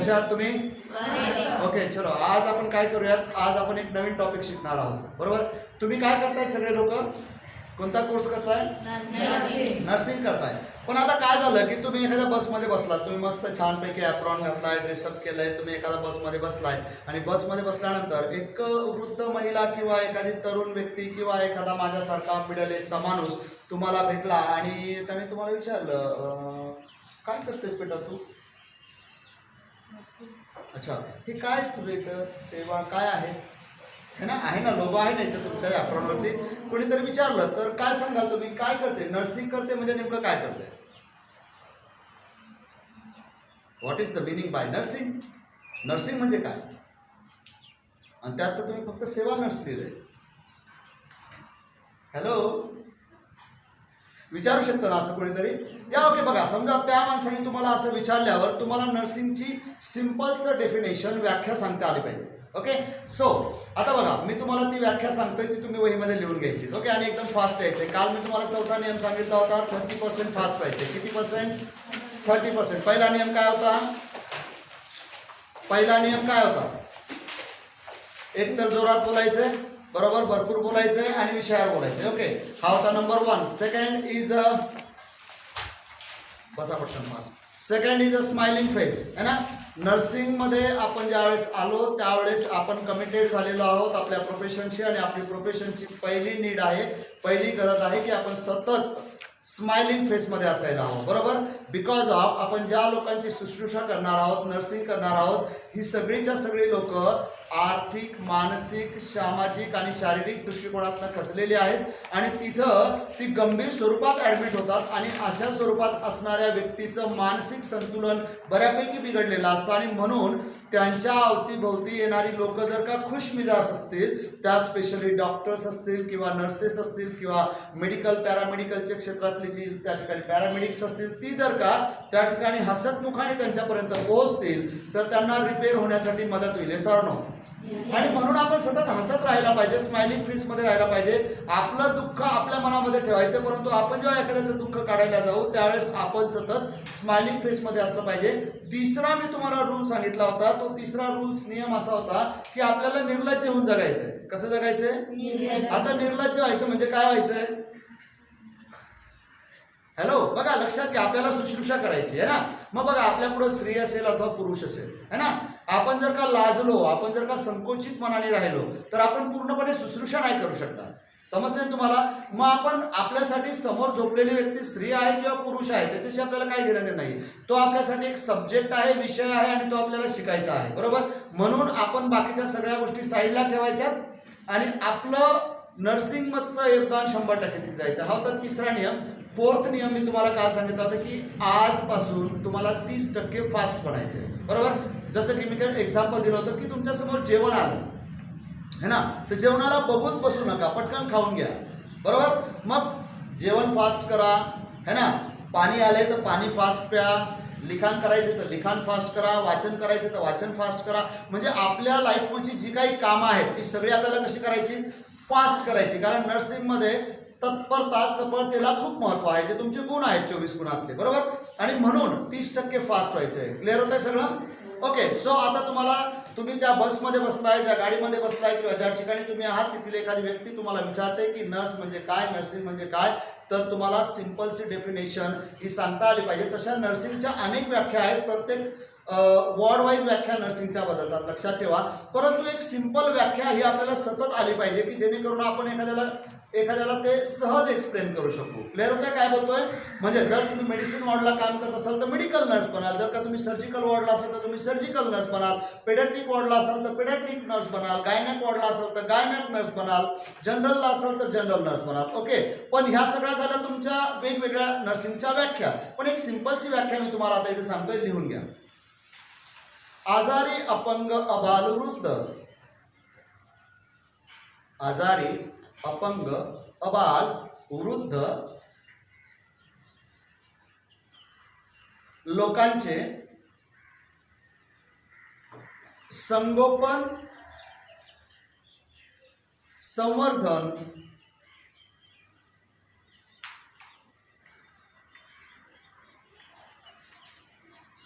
कशा आहात तुम्ही? ओके, चलो आज आपण काय करूयात, आज आपण एक नवीन टॉपिक शिकणार आहोत, बरोबर. तुम्ही काय करताय सगळे लोक? कोणता कोर्स करताय? नर्सिंग करताय. पण आता काय झालं की तुम्ही एखाद्या बसमध्ये बसलात, तुम्ही मस्त छानपैकी ॲप्रॉन घातलाय, ड्रेसअप केलंय, तुम्ही एखाद्या बसमध्ये बसलाय आणि बसमध्ये बसल्यानंतर एक वृद्ध महिला किंवा एखादी तरुण व्यक्ती किंवा एखादा माझ्यासारखा मिडल एजचा माणूस तुम्हाला भेटला आणि त्याने तुम्हाला विचारलं, काय करतेस बेटा तू? अच्छा, हे काय तुझं इथं सेवा काय आहे? है ना, आहे ना, लोगो आहे ना इथं तुमच्या ॲप्रॉनवरती. कोणीतरी विचारलं तर काय सांगाल तुम्ही? काय करते? नर्सिंग करते म्हणजे नेमकं काय करते? What is the meaning by nursing? Nursing म्हणजे काय? आणि त्यात तर तुम्ही फक्त सेवा नर्स लिहिलंय. हॅलो, विचारू शकता ना असं कोणीतरी? या ओके, बघा, समजा त्या माणसाने तुम्हाला असं विचारल्यावर तुम्हाला नर्सिंगची सिम्पलचं डेफिनेशन, व्याख्या सांगता आली पाहिजे. ओके, सो आता बघा, मी तुम्हाला ती व्याख्या सांगतोय, ती तुम्ही वहीमध्ये लिहून घ्यायची. ओके, आणि एकदम फास्ट यायचं. काल मी तुम्हाला चौथा नियम सांगितला होता, 30% फास्ट व्हायचे. किती पर्सेंट? 30%. पहिला नियम काय होता? पहिला नियम काय होता? एक तर जोरात बोलायचंय, बरोबर, भरपूर बोलायचंय आणि विषयावर बोलायचंय. ओके, हा होता नंबर 1. सेकंड इज बसा पटकन fast. Second is a smiling face, है ना. नर्सिंगमध्ये आपण ज्यावेळेस आलो त्यावेळेस आपण कमिटेड झालेलो आहोत आपल्या प्रोफेशनशी, आणि आपली प्रोफेशनची पहिली नीड आहे, पहिली गरज आहे की आपण सतत स्माइलिंग फेसमध्ये असायला हवं, बरोबर. बिकॉज ऑफ आपण ज्या लोकांची शुश्रूषा करणार आहोत, नर्सिंग करणार आहोत, ही सगळीच्या सगळी लोक आर्थिक, मानसिक, सामाजिक आणि शारीरिक दृष्टिकोनातून खचलेली आहेत आणि तिथं ती गंभीर स्वरूपात ॲडमिट होतात. आणि अशा स्वरूपात असणाऱ्या व्यक्तीचं मानसिक संतुलन बऱ्यापैकी बिघडलेलं असतं आणि म्हणून त्यांच्या अवतीभोवती येणारी लोक जर का खुशमिजाज असतील, त्यात स्पेशली डॉक्टर्स असतील किंवा नर्सेस असतील किंवा मेडिकल पॅरामेडिकलच्या क्षेत्रातली जी त्या ठिकाणी पॅरामेडिक्स असतील, ती जर का त्या ठिकाणी हसतमुखाने त्यांच्यापर्यंत पोहोचतील तर त्यांना रिपेअर होण्यासाठी मदत होईल. सरनो, आणि म्हणून आपण सतत हसत राहायला पाहिजे, स्माइलिंग फेसमध्ये राहायला पाहिजे. आपलं दुःख आपल्या मनामध्ये ठेवायचं, परंतु आपण जेव्हा एखाद्याचं दुःख काढायला जाऊ त्यावेळेस आपण सतत स्माइलिंग फेसमध्ये असलं पाहिजे. तिसरा मी तुम्हाला रूल सांगितला होता, तो तिसरा रूल्स नियम असा होता की आपल्याला निर्लज्ज होऊन जगायचंय. कसं जगायचंय? आता निर्लज्ज व्हायचं म्हणजे काय व्हायचंय? हॅलो, बघा, लक्षात घ्या, आपल्याला शुश्रूषा करायची आहे ना. मग बघा, आपल्या पुढे स्त्री असेल अथवा पुरुष असेल, है ना, आपण जर का लाजलो, आपण जर का संकोचित मनाने राहिलो तर आपण पूर्णपणे शुश्रूषा नाही करू शकणार. समजते तुम्हाला? मग आपण आपल्यासाठी समोर झोपलेली व्यक्ती स्त्री आहे किंवा पुरुष आहे त्याच्याशी आपल्याला काय घेणं देणं नाही. तो आपल्यासाठी एक सब्जेक्ट आहे, विषय आहे आणि तो आपल्याला शिकायचा आहे, बरोबर. म्हणून आपण बाकीच्या सगळ्या गोष्टी साईडला ठेवायच्यात आणि आपलं नर्सिंगमधचं योगदान 100% तिथे जायचं. हा होता तिसरा नियम. फोर्थ नियम मी तुम्हाला काल सांगितलं होतं की आजपासून तुम्हाला 30% फास्ट बनायचं आहे, बरोबर. जसं की मी काही एक्झाम्पल दिलं होतं की तुमच्यासमोर जेवण आलं है ना, तर जेवणाला बघून बसू नका, पटकन खाऊन घ्या, बरोबर. मग जेवण फास्ट करा, है ना. पाणी आले तर पाणी फास्ट प्या, लिखाण करायचे तर लिखाण फास्ट करा, वाचन करायचं तर वाचन फास्ट करा. म्हणजे आपल्या लाईफमध्ये जी काही कामं आहेत ती सगळी आपल्याला कशी करायची? फास्ट करायची. कारण नर्सिंगमध्ये तत्परता, चपळतेला खूप महत्व आहे, जे तुमचे गुण आहेत 24 गुणातले, बरोबर. आणि म्हणून 30% फास्ट व्हायचंय. क्लिअर होत आहे सगळं? ओके, सो आता तुम्ही ज्या बसमध्ये बसलाय, ज्या गाडीमध्ये बसलाय किंवा ज्या ठिकाणी तुम्ही आहात तिथली एखादी व्यक्ती तुम्हाला विचारते की नर्स म्हणजे काय, नर्सिंग म्हणजे काय, तर तुम्हाला सिम्पलची डेफिनेशन ही सांगता आली पाहिजे. तशा नर्सिंगच्या अनेक व्याख्या आहेत, प्रत्येक वॉर्ड वाईज व्याख्या नर्सिंगच्या बदलतात, लक्षात ठेवा. परंतु एक सिंपल व्याख्या ही आपल्याला सतत आली पाहिजे की जेणेकरून आपण एखाद्याला ते सहज एक्सप्लेन करू शकू. क्लिअर होतं काय बोलतोय? म्हणजे जर तुम्ही मेडिसिन वॉर्डला काम करत असाल तर मेडिकल नर्स बनाल, जर का तुम्ही सर्जिकल वॉर्डला असाल तर तुम्ही सर्जिकल नर्स बनाल, पेडियाट्रिक वॉर्डला असाल तर पेडियाट्रिक नर्स बनाल, गायनॅक वॉर्डला असाल तर गायनॅक नर्स बनाल, जनरलला असाल तर जनरल नर्स बनाल. ओके, पण ह्या सगळ्या झाल्या तुमच्या वेगवेगळ्या नर्सिंगच्या व्याख्या. पण एक सिंपलची व्याख्या मी तुम्हाला आता इथे सांगतोय, लिहून घ्या. आजारी, अपंग, अबालवृद्ध, आजारी, अपंग, अबाल, वृद्ध लोकांचे संगोपन, संवर्धन,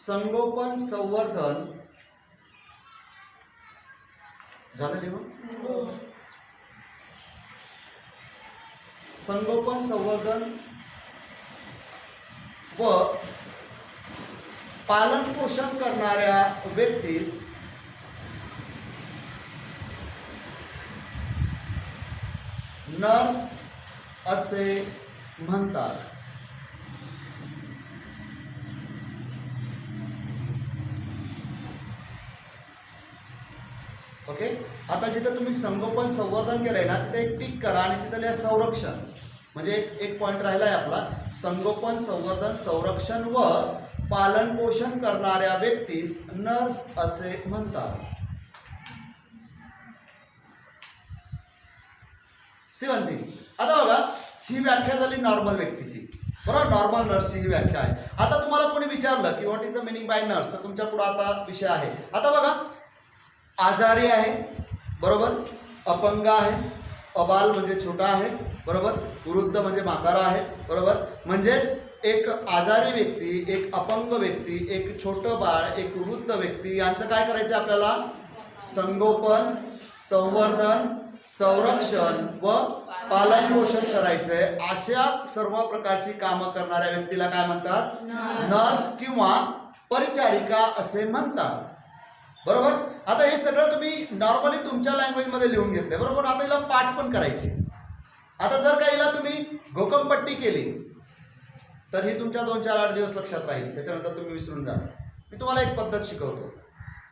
संवर्धन झालं लिहून? संगोपन संवर्धन व पालन पोषण करणाऱ्या व्यक्तीस नर्स असे म्हणतात. ओके, आता जिथे तुम्ही संगोपन संवर्धन केलंय ना तिथे एक टिक करा आणि तिथे लिहा संरक्षण. म्हणजे एक पॉइंट राहिलाय आपला, संगोपन संवर्धन संरक्षण व पालन पोषण करणाऱ्या व्यक्तीस नर्स असे म्हणतात. शिवंती, आता बघा ही व्याख्या झाली नॉर्मल व्यक्तीची, बरोबर, नॉर्मल नर्सची ही व्याख्या आहे. आता तुम्हाला कोणी विचारलं की what is the meaning by nurse, तर तुमच्या पुढे आता विषय आहे. आता बघा, आजारी आहे, बरोबर, अपंग आहे, अबाल म्हणजे छोटा आहे, बरोबर, वृद्ध म्हणजे म्हातारा आहे, बरोबर. म्हणजेच एक आजारी व्यक्ती, एक अपंग व्यक्ती, एक छोटं बाळ, एक वृद्ध व्यक्ती यांचं काय करायचं आपल्याला? संगोपन संवर्धन संरक्षण व पालन पोषण करायचंय. अशा सर्व प्रकारची कामं करणाऱ्या व्यक्तीला काय म्हणतात? नर्स किंवा परिचारिका असे म्हणतात, बरोबर. आता हे सगळं तुम्ही नॉर्मली तुमच्या लँग्वेजमध्ये लिहून घेतले, बरोबर. आता हिला पाठ पण करायची. आता जर का हिला तुम्ही घोकमपट्टी केली तर ही तुमच्या 2-4-8 दिवस लक्षात राहील, त्याच्यानंतर तुम्ही विसरून जा. मी तुम्हाला एक पद्धत शिकवतो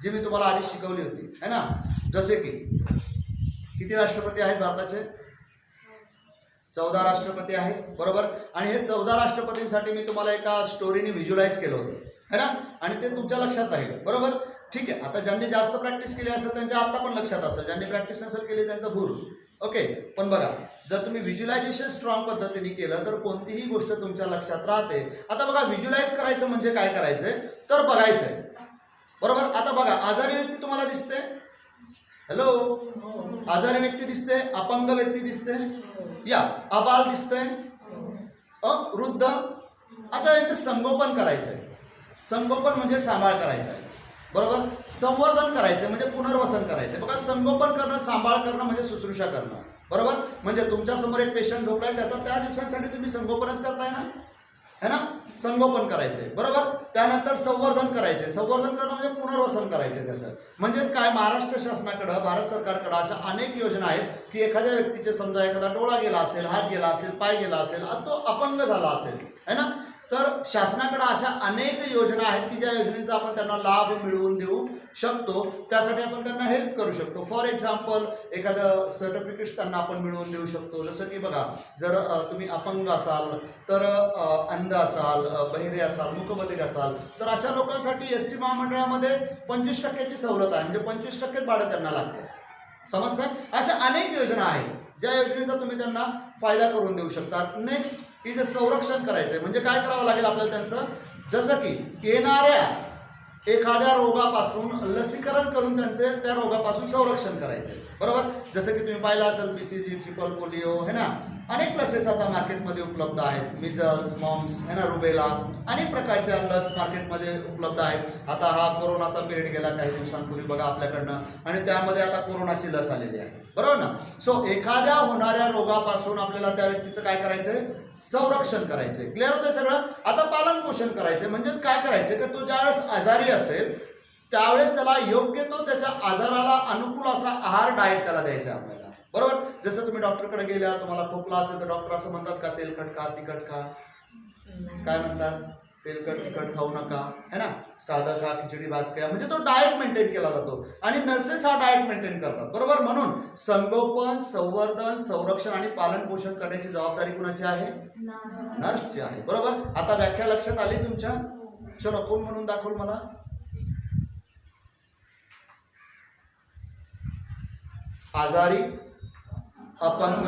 जी मी तुम्हाला आधी शिकवली होती, है ना. जसे की किती राष्ट्रपती आहेत भारताचे? 14 राष्ट्रपती आहेत, बरोबर. आणि हे 14 राष्ट्रपतींसाठी मी तुम्हाला एका स्टोरीने व्हिज्युअलाइज केलं होतं, है ना. आणि ते तुमच्या लक्षात राहील, बरोबर. ठीक आहे, आता ज्यांनी जास्त प्रॅक्टिस केली असेल त्यांच्या आता पण लक्षात असेल, ज्यांनी प्रॅक्टिस नसेल केली त्यांचं भूर. ओके, पण बघा, जर तुम्ही व्हिज्युअलायझेशन स्ट्रॉंग पद्धतीने केलं तर कोणतीही गोष्ट तुमच्या लक्षात राहते. आता बघा, व्हिज्युअलाइज करायचं म्हणजे काय करायचंय तर बघायचंय, बरोबर. आता बघा, आजारी व्यक्ती तुम्हाला दिसते, हॅलो, आजारी व्यक्ती दिसते, अपंग व्यक्ती दिसते, या अबाल दिसते, वृद्ध. आता यांचं संगोपन करायचंय. संगोपन म्हणजे सांभाळ करायचा आहे, बरोबर. संवर्धन करायचं म्हणजे पुनर्वसन करायचं. बघा, संगोपन करणं, सांभाळ करणं म्हणजे शुश्रूषा करणं, बरोबर. म्हणजे तुमच्या समोर एक पेशंट झोपलाय, त्याचा त्या दिवसांसाठी तुम्ही संगोपनच करताय ना, है ना. संगोपन करायचंय, बरोबर. त्यानंतर संवर्धन करायचंय. संवर्धन करणं म्हणजे पुनर्वसन करायचंय त्याचं. म्हणजेच काय, महाराष्ट्र शासनाकडं, भारत सरकारकडं अशा अनेक योजना आहेत की एखाद्या व्यक्तीचे समजा एखादा डोळा गेला असेल, हात गेला असेल, पाय गेला असेल, तो अपंग झाला असेल, है ना. तर शासनाकडे अशा अनेक योजना आहेत की ज्या योजनेचा आपण त्यांना लाभ मिळवून देऊ शकतो. त्यासाठी आपण त्यांना हेल्प करू शकतो. फॉर एक्झाम्पल, एखादं सर्टिफिकेट्स त्यांना आपण मिळवून देऊ शकतो. जसं की बघा, जर तुम्ही अपंग असाल, तर अंध असाल, बहिरे असाल, मूकबधिर असाल, तर अशा लोकांसाठी एस टी महामंडळामध्ये 25% सवलत आहे. म्हणजे 25% भाडं त्यांना लागतं, समजतं. अशा अनेक योजना आहेत ज्या योजनेचा तुम्ही त्यांना फायदा करून देऊ शकतात. नेक्स्ट इज संरक्षण करायचंय. म्हणजे काय करावं लागेल आपल्याला त्यांचं? जसं की येणाऱ्या एखाद्या रोगापासून लसीकरण करून त्यांचे त्या रोगापासून संरक्षण करायचंय, बरोबर. जसं की तुम्ही पाहिलं असेल BCG, ट्रिपल पोलिओ, है ना. अनेक लसेस आता मार्केटमध्ये उपलब्ध आहेत. मिजल्स, मॉम्स, है ना, रुबेला, अनेक प्रकारच्या लस मार्केटमध्ये उपलब्ध आहेत. आता हा कोरोनाचा पिरियड गेला काही दिवसांपूर्वी बघा आपल्याकडनं, आणि त्यामध्ये आता कोरोनाची लस आलेली आहे, बरोबर ना. सो एखाद्या होणाऱ्या रोगापासून आपल्याला त्या व्यक्तीचं काय करायचंय? संरक्षण करायचंय. क्लिअर होतंय सगळं. आता पालन पोषण करायचंय म्हणजेच काय करायचंय की तो ज्यावेळेस आजारी असेल त्यावेळेस त्याला योग्य तो त्याच्या आजाराला अनुकूल असा आहार, डाएट त्याला द्यायचा आहे आपल्याला, बरोबर. जसं तुम्ही डॉक्टरकडे गेल्यावर तुम्हाला खोकला असेल तर डॉक्टर असं म्हणतात का तेलकट खा, तिखट खा, काय म्हणतात? तेलकट तिखट खाऊ नका, है ना. साधं खा, खिचडी भात खा. म्हणजे तो डाएट मेंटेन केला जातो आणि नर्सेस हा डाएट मेंटेन करतात, बरोबर. म्हणून संगोपन संवर्धन संरक्षण आणि पालन पोषण करण्याची जबाबदारी कुणाची आहे? नर्सची आहे, बरोबर. आता व्याख्या लक्षात आली तुमच्या? चलो, कोण म्हणून दाखवल मला? आजारी, अपंग,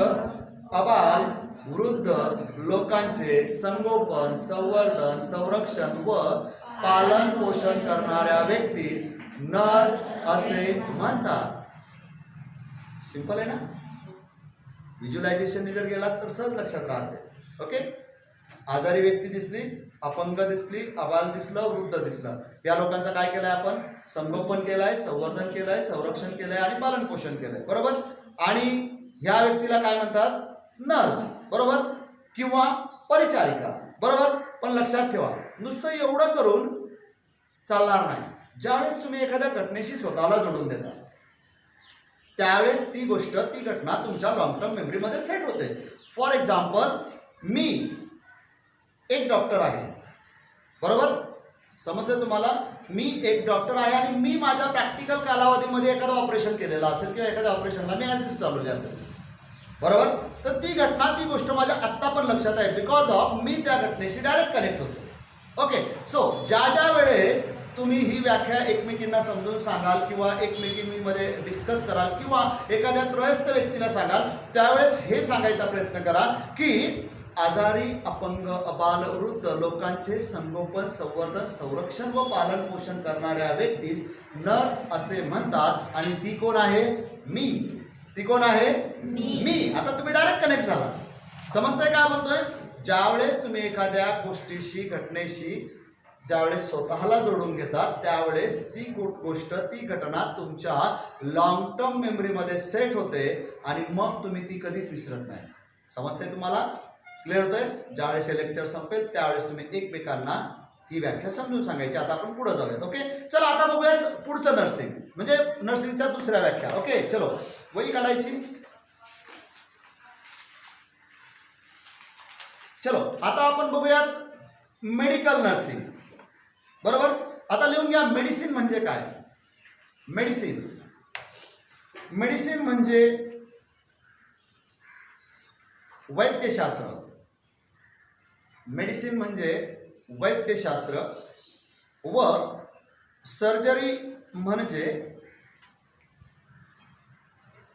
अबाल, वृद्ध लोकांचे संगोपन संवर्धन संरक्षण व पालन पोषण करणाऱ्या व्यक्तीस नर्स असे म्हणतात. सिंपल आहे ना. व्हिज्युअलायझेशनने जर गेलात तर सहज लक्षात राहते. ओके, आजारी व्यक्ती दिसली, अपंग दिसली, अबाल दिसलं, वृद्ध दिसलं, या लोकांचं काय केलंय आपण? संगोपन केलंय, संवर्धन केलंय, संरक्षण केलंय आणि पालन पोषण केलंय, बरोबर. आणि ह्या व्यक्तीला काय म्हणतात? नर्स, बरोबर, किंवा परिचारिका, बरोबर. पण लक्षात ठेवा, नुसतं एवढं करून चालणार नाही. ज्यावेळेस तुम्ही एखाद्या घटनेशी स्वतःला जोडून देता त्यावेळेस ती गोष्ट, ती घटना तुमच्या लॉंग टर्म मेमरीमध्ये सेट होते. फॉर एक्झाम्पल, मी एक डॉक्टर आहे, बरोबर. समजते तुम्हाला? मी एक डॉक्टर आहे आणि मी माझ्या प्रॅक्टिकल कालावधीमध्ये एखादं ऑपरेशन केलेलं असेल किंवा एखाद्या ऑपरेशनला मी असिस्ट लावलेली असेल, बरोबर. तर ती घटना, ती गोष्ट माझ्या आत्ता पण लक्षात आहे, बिकॉज ऑफ मी त्या घटनेशी डायरेक्ट कनेक्ट होतो. ओके. सो ज्या वेळेस तुम्ही ही व्याख्या एकमेकींना समजून सांगाल किंवा एकमेकींमध्ये डिस्कस कराल किंवा एखाद्या त्रयस्थ व्यक्तीला सांगाल, त्यावेळेस हे सांगायचा प्रयत्न करा की आजारी, अपंग, अबाल, वृद्ध लोकांचे संगोपन, संवर्धन, संरक्षण व पालन पोषण करणाऱ्या व्यक्तीस नर्स असे म्हणतात. आणि ती कोण आहे? मी. ती कोण आहे? मी. आता तुम्ही डायरेक्ट कनेक्ट झाला. समजताय काय बोलतोय? ज्यावेळेस तुम्ही एखाद्या गोष्टीशी, घटनेशी ज्यावेळेस स्वतःला जोडून घेतात त्यावेळेस ती गोष्ट, ती घटना तुमच्या लॉंग टर्म मेमरीमध्ये सेट होते आणि मग तुम्ही ती कधीच विसरत नाही. समजते तुम्हाला? क्लिअर होतंय? ज्यावेळेस हे लेक्चर संपेल त्यावेळेस तुम्ही एकमेकांना ही व्याख्या समजून सांगायची. आता आपण पुढे जाऊयात. ओके, चला आता बघूयात पुढचं नर्सिंग, म्हणजे नर्सिंगच्या दुसऱ्या व्याख्या. ओके, चलो वही काढायची. चलो आता आपण बघूयात मेडिकल नर्सिंग, बरोबर. आता लिहून घ्या, मेडिसिन म्हणजे काय? मेडिसिन, मेडिसिन म्हणजे वैद्यशास्त्र. मेडिसिन म्हणजे वैद्यशास्त्र व सर्जरी म्हणजे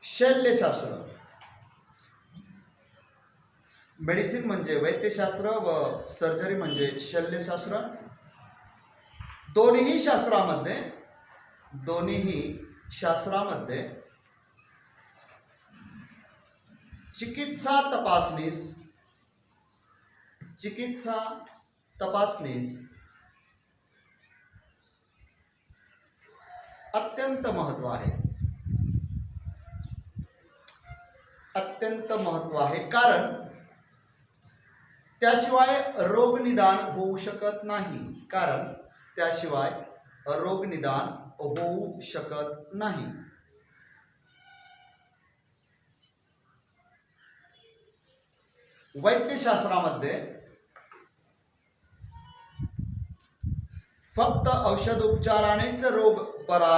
शल्यशास्त्र. मेडिसिन म्हणजे वैद्यशास्त्र व सर्जरी म्हणजे शल्यशास्त्र. दोन्ही शास्त्रामध्ये चिकित्सा तपासणीस अत्यंत महत्व आहे. अत्यंत महत्व आहे, कारण त्याशिवाय रोगनिदान होऊ शकत नाही. कारण त्याशिवाय रोगनिदान होऊ शकत नाही. वैद्यशास्त्रामध्ये फक्त औषधोपचारानेच रोग बरा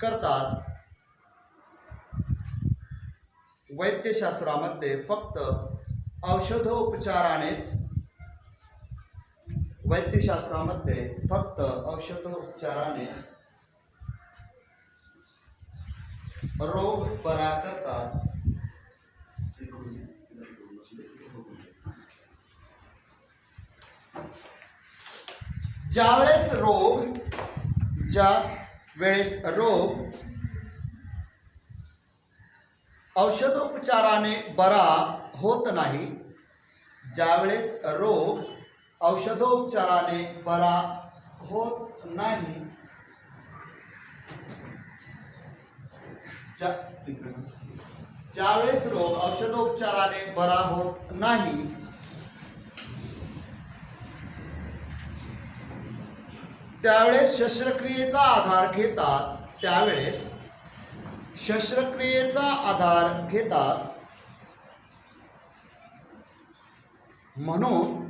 करतात. वैद्यशास्त्रामध्ये फक्त औषधोपचारानेच रोग बरा करतात. ज्यावेळेस रोग औषधोपचाराने बरा होत नाही, ज्यावेळेस रोग औषधोपचाराने बरा होत नाही, ज्यावेळेस रोग औषधोपचाराने बरा होत नाही, त्यावेळेस शस्त्रक्रियेचा आधार घेतात. म्हणून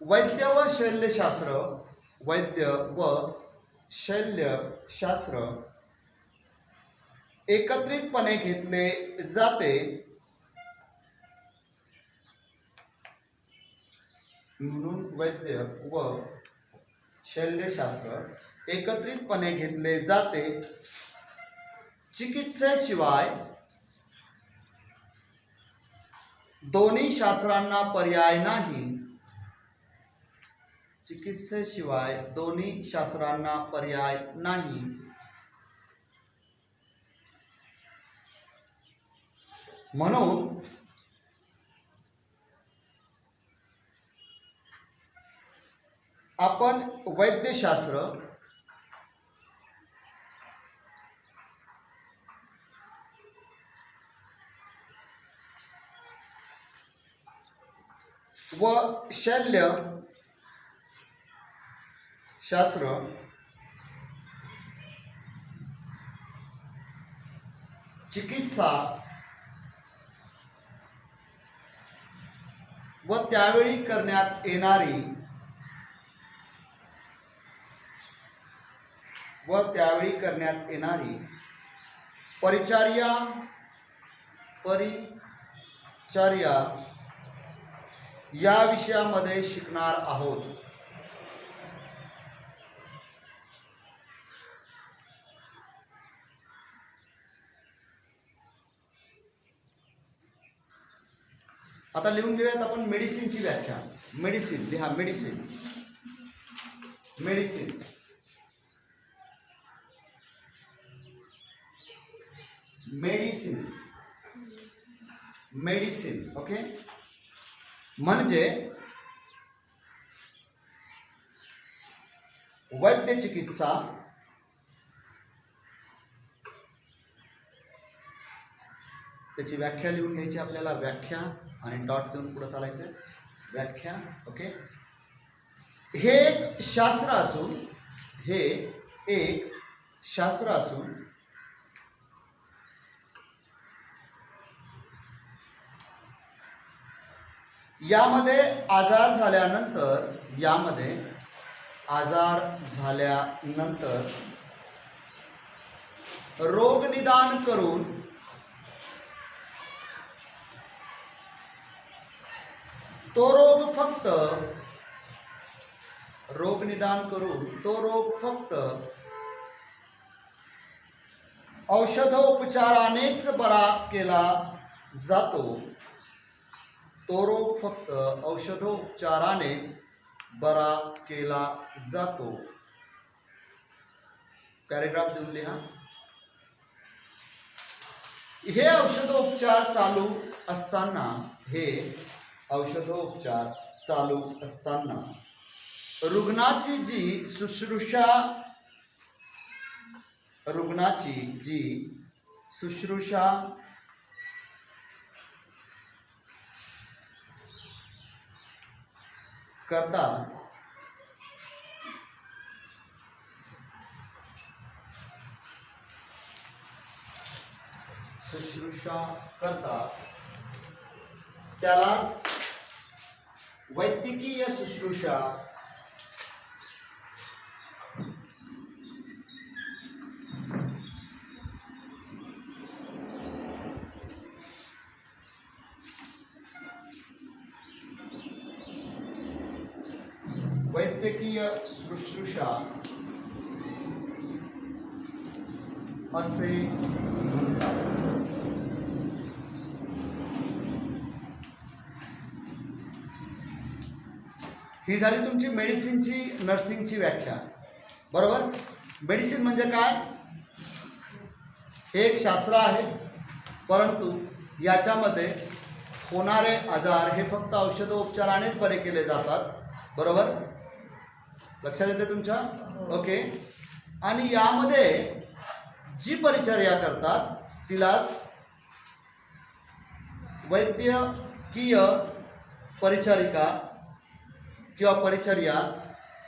वैद्य व शल्यशास्त्र एकत्रितपणे घेतले जाते. म्हणून वैद्य व शल्यशास्त्र एकत्रितपणे घेतले जाते. चिकित्सेशिवाय दोन्ही शास्त्रांना पर्याय नाही. चिकित्सेशिवाय दोन्ही शास्त्रांना पर्याय नाही. म्हणून आपण वैद्यशास्त्र व शल्य शास्त्र चिकित्सा व त्यावेळी करण्यात येणारी परिचर्या या विषयामध्ये शिकणार आहोत. आता लिहून घेऊयात आपण मेडिसिनची व्याख्या. मेडिसिन लिहा. Medicine okay. म्हणजे वैद्य चिकित्सा त्याची व्याख्या लिहून घ्यायची आपल्याला. व्याख्या आणि डॉट देऊन पुढे चालायचं. व्याख्या ओके. हे एक शास्त्र असून यामध्ये आजार झाल्यानंतर रोग निदान करून तो रोग फक्त औषधोपचारानेच बरा केला जातो. पॅरेग्राफ देऊन लिहा. हे औषधोपचार चालू असताना रुग्णाची जी शुश्रूषा करतात त्यालाच वैद्यकीय शुश्रूषा असे म्हणतात. ही झाली तुमची मेडिसिनची नर्सिंगची व्याख्या. बरोबर. मेडिसिन म्हणजे काय? हे एक शास्त्र आहे, परंतु याच्यामध्ये होणारे आजार हे फक्त औषधोपचारानेच बरे केले जातात. बरोबर. लक्षात येते तुमच्या? ओके. आणि यामध्ये जी परिचर्या करतात तिलाच वैद्यकीय परिचारिका किंवा परिचर्या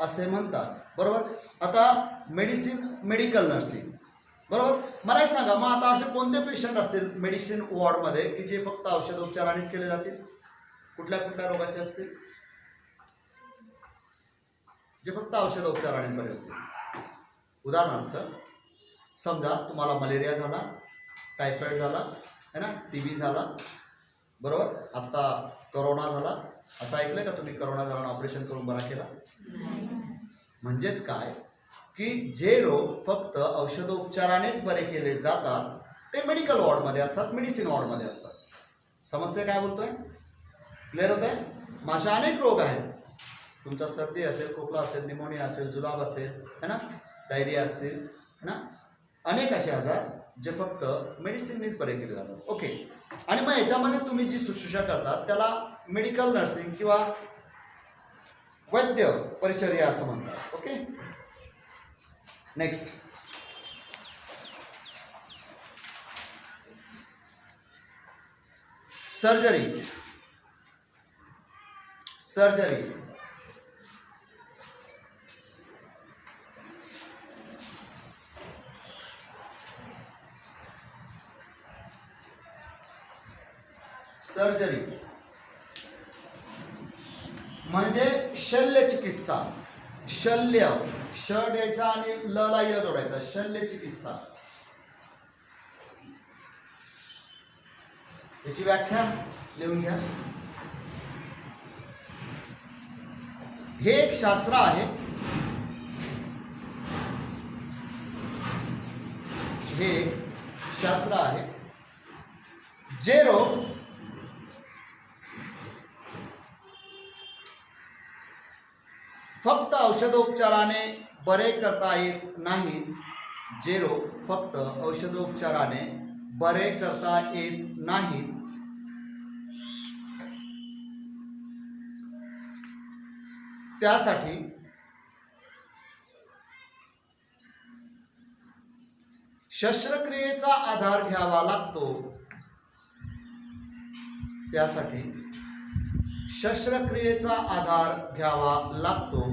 असे म्हणतात. बरोबर. आता मेडिकल नर्सिंग. बरोबर. मला एक सांगा, मग आता असे कोणते पेशंट असतील मेडिसिन वॉर्डमध्ये की जे फक्त औषधोपचारानेच केले जातील? कुठल्या रोगाचे असतील जे फक्त औषधोपचाराने बरे होतील? उदाहरणार्थ समजा तुम्हाला मलेरिया झाला, टायफॉइड झाला है ना, TB झाला. बरोबर. आत्ता करोना झाला. असं ऐकलं का तुम्ही? करोना झाला ऑपरेशन करून बरा केला. म्हणजेच काय की जे रोग फक्त औषधोपचारानेच बरे केले जातात ते मेडिकल वॉर्डमध्ये असतात, मेडिसिन वॉर्डमध्ये असतात. समजते काय बोलतोय? क्लिअर होत आहे? अशा अनेक रोग आहेत. तुमचा सर्दी असेल, खोकला असेल, निमोनिया असेल, जुलाब असेल है ना, डायरिया असतील है ना, अनेक असे आजार जे फक्त मेडिसिननीच बरे केले जातात. ओके. आणि मग याच्यामध्ये तुम्ही जी शुश्रूषा करतात त्याला मेडिकल नर्सिंग किंवा वैद्य परिचर्या असं म्हणतात. Okay. Next, surgery. Surgery surgery म्हणजे शल्य चिकित्सा. शल्य, श द्यायचा आणि ल ला य जोडायचा. शल्य चिकित्सा. याची व्याख्या लिहून घ्या. हे एक शास्त्र आहे. हे एक शास्त्र आहे जे रोग फक्त औषधोपचाराने बरे करता येत नाहीत. जे रोग फक्त औषधोपचाराने बरे करता येत नाहीत त्यासाठी शस्त्रक्रियेचा आधार घ्यावा लागतो. त्यासाठी शस्त्रक्रियेचा आधार घ्यावा लागतो.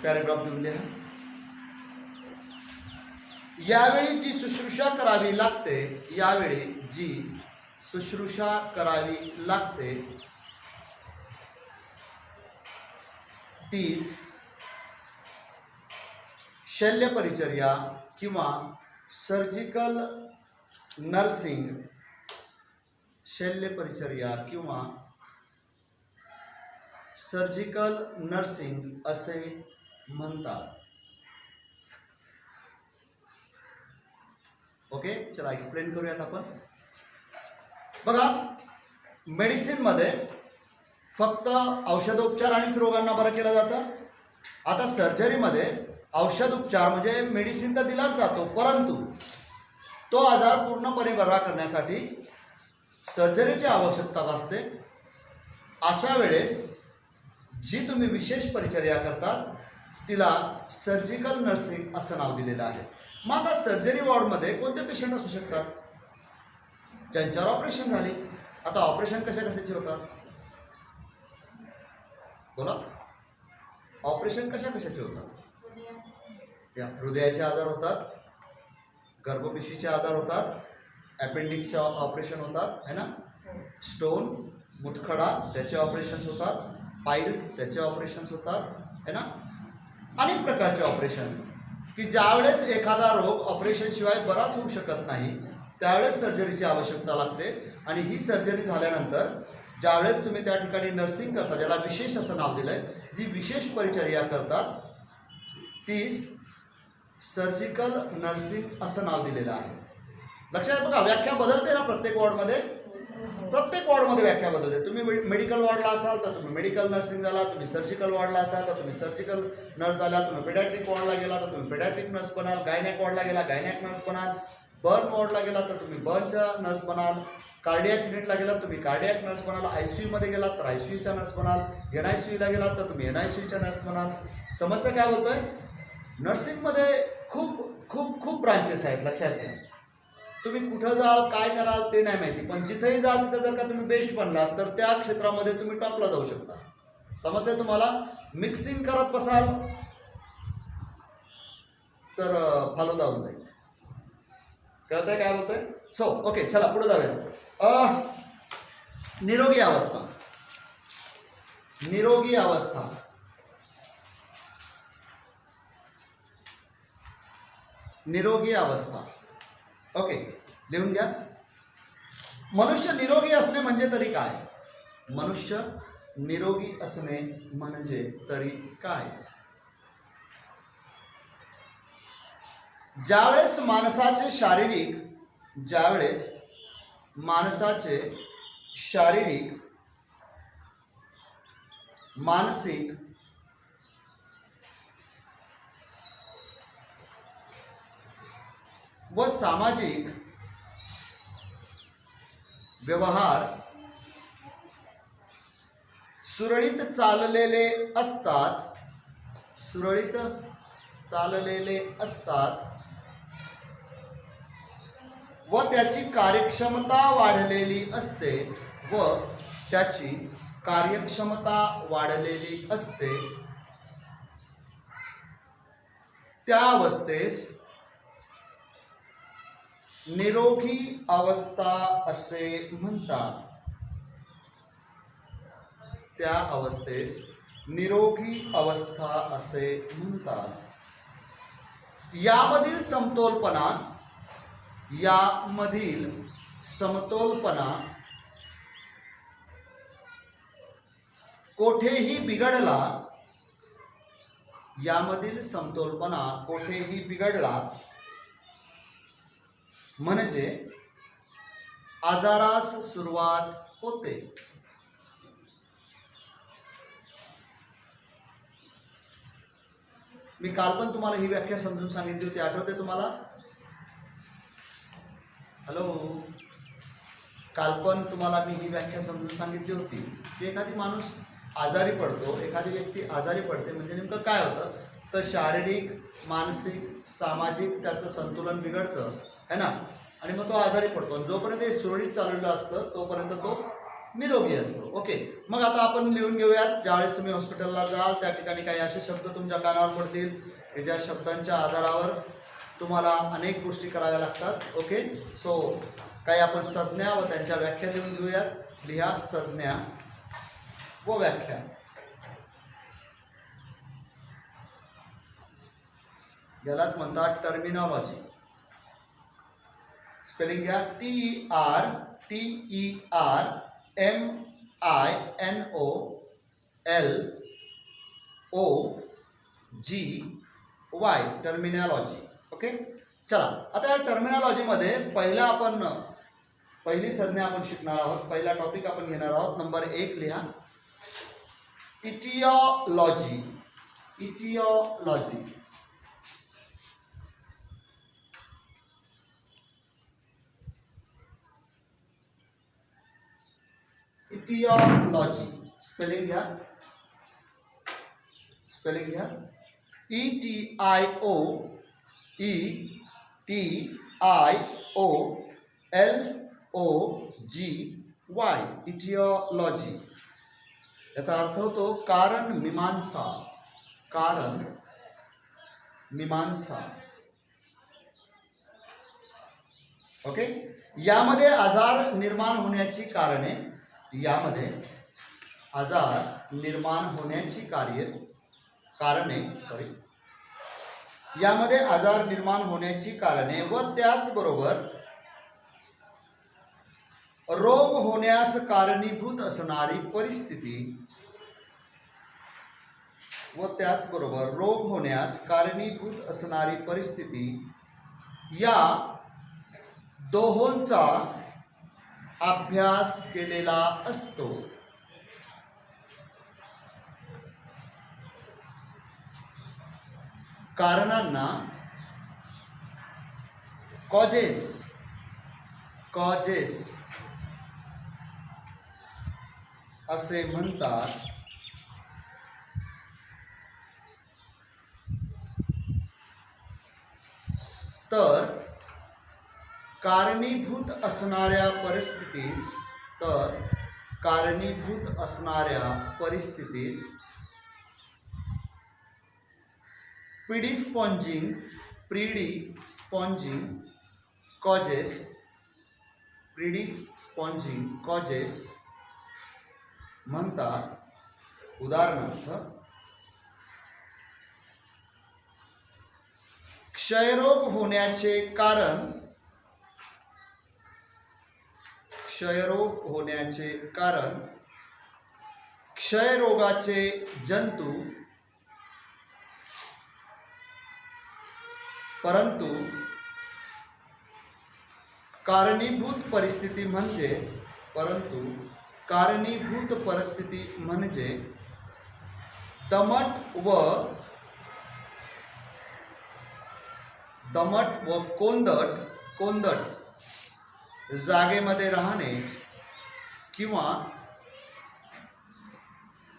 पॅराग्राफ लिहून लिहा. यावेळी जी शुश्रूषा करावी लागते, यावेळी जी शुश्रूषा करावी लागते तीस शल्य परिचर्या किंवा सर्जिकल नर्सिंग. शल्य परिचर्या किंवा सर्जिकल नर्सिंग असे म्हणतात. ओके, चला एक्सप्लेन करूयात आपण. बघा, मेडिसिनमध्ये फक्त औषधोपचार आणिच रोगांना बरं केलं जातं. आता सर्जरीमध्ये औषध उपचार म्हणजे मेडिसिन तर दिलाच जातो, परंतु तो आजार पूर्णपणे बरा करण्यासाठी सर्जरीची आवश्यकता भासते. अशा वेळेस जी तुम्ही विशेष परिचर्या करतात तिला सर्जिकल नर्सिंग असं नाव दिलेलं आहे. मग आता सर्जरी वॉर्डमध्ये कोणते पेशंट असू शकतात? ज्यांच्यावर ऑपरेशन झाले. आता ऑपरेशन कशाचे होतात? बोला, ऑपरेशन कशाचे होतात? हृदयाचे आजार होतात, गर्भपिशवीचे आजार होतात, अपेंडिक्सचे ऑपरेशन होतात, है ना. स्टोन, मुतखडा त्याचे ऑपरेशन्स होतात, पाईल्स त्याचे ऑपरेशन्स होतात, है ना. अनेक प्रकारचे ऑपरेशन्स की ज्यावेळेस एखादा रोग ऑपरेशन शिवाय बराच होऊ शकत नाही त्यावेळेस सर्जरीची आवश्यकता लागते. आणि ही सर्जरी झाल्यानंतर ज्यावेळेस तुम्ही त्या ठिकाणी नर्सिंग करता, ज्याला विशेष असं नाव दिलंय, जी विशेष परिचर्या करतात तीस सर्जिकल नर्सिंग असं नाव दिलेलं आहे. लक्षात बघा, व्याख्या बदलते ना प्रत्येक वॉर्डमध्ये. प्रत्येक वॉर्डमध्ये व्याख्या बदलते. तुम्ही मेडिकल वॉर्डला असाल तर तुम्ही मेडिकल नर्सिंग झाला, तुम्ही सर्जिकल वॉर्डला असाल तर तुम्ही सर्जिकल नर्स झाला, तुम्ही पेडॅट्रिक वॉर्डला गेला तर तुम्ही पेडॅट्रिक नर्स बनाल, गायनॅक वॉर्डला गेला गायनॅक नर्स बनाल, बर्न वॉर्डला गेला तर तुम्ही बर्नच्या नर्स बनाल, कार्डियाक युनिटला गेलात तुम्ही कार्डियाक नर्स बनाल, ICU मध्ये गेलात तर ICUच्या नर्स बनाल, NICUला गेलात तर तुम्ही NICUच्या नर्स बनाल. समस्या काय बोलतोय? नर्सिंगमध्ये खूप खूप खूप ब्रांचेस आहेत. लक्षात घ्या. तुम्ही कुठं जाल, काय कराल ते नाही माहिती, पण जिथेही जाल तिथं जर का तुम्ही बेस्ट बनलात तर त्या क्षेत्रामध्ये तुम्ही टॉपला जाऊ शकता. समस्या तुम्हाला मिक्सिंग करत बसाल तर फालुदा होऊन जाईल. कळतंय काय बोलतोय? सो ओके, चला पुढे जाऊया. निरोगी अवस्था. निरोगी अवस्था निरोगी अवस्था. ओके, लिहून घ्या. मनुष्य निरोगी असणे म्हणजे तरी काय? मनुष्य निरोगी असणे म्हणजे तरी काय? ज्यावेळेस माणसाचे शारीरिक मानसिक व सामाजिक व्यवहार सुरळीत चाललेले असतात, सुरळीत चाललेले असतात व त्याची कार्यक्षमता वाढलेली असते, व त्याची कार्यक्षमता वाढलेली असते, त्या अवस्थेस निरोगी अवस्था असे म्हणतात, त्या अवस्थेस निरोगी अवस्था असे म्हणतात. यामधील समतोलपणा, यामधील समतोलपणा कोठेही बिघडला, यामधील समतोलपणा कोठेही बिघडला म्हणजे आजारास सुरुवात होते. मी काल पण तुम्हाला ही व्याख्या समजून सांगितली होती, आठवते तुम्हाला? हॅलो, काल पण तुम्हाला मी ही व्याख्या समजून सांगितली होती की एखादी माणूस आजारी पडतो, एखादी व्यक्ती आजारी पडते म्हणजे नेमकं काय होतं, तर शारीरिक, मानसिक, सामाजिक त्याचं संतुलन बिघडतं है ना, आणि मग तो आजारी पडतो. जोपर्यंत हे सुरळीत चाललेलं असतं तोपर्यंत तो निरोगी असतो. ओके, मग आता आपण लिहून घेऊयात. ज्यावेळेस तुम्ही हॉस्पिटलला जाल त्या ठिकाणी काही असे शब्द तुमच्या कानावर पडतील की ज्या शब्दांच्या आधारावर तुम्हाला अनेक गोष्टी कराव्या लागतात. ओके, सो काही आपण संज्ञा व त्यांच्या व्याख्या लिहून घेऊयात. लिहा संज्ञा व व्याख्या. यालाच म्हणतात टर्मिनॉलॉजी. स्पेलिंग घ्या. TERMINOLOGY. टर्मिनॉलॉजी. ओके, चला आता या टर्मिनॉलॉजीमध्ये पहिली संज्ञा आपण शिकणार आहोत. पहिला टॉपिक आपण घेणार आहोत. नंबर 1 लिहा. इटिओलॉजी. इटिओलॉजी. इटिओलॉजी. स्पेलिंग घ्या. स्पेलिंग घ्या. ETIOLOGY. इटिओलॉजी. याचा अर्थ होतो कारण मीमांसा. कारण मीमांसा. ओके, यामध्ये आजार निर्माण होण्याची कारणे, यामध्ये आजार निर्माण होण्याची यामध्ये आजार निर्माण होण्याची कारणे व त्याचबरोबर रोग होण्यास कारणीभूत असणारी परिस्थिती, व त्याचबरोबर रोग होण्यास कारणीभूत असणारी परिस्थिती, या दोहोंचा अभ्यास केलेला असतो. कारणांना कॉजेस असे म्हणतात. तर कारणीभूत असणाऱ्या परिस्थितीस प्रिडिस्पॉन्जिंग कॉजेस म्हणतात. उदाहरणार्थ क्षयरोग होण्याचे कारण, क्षयरोगाचे जंतू, परंतु कारणीभूत परिस्थिती म्हणजे दमट व कोंदट जागेमध्ये राहणे किंवा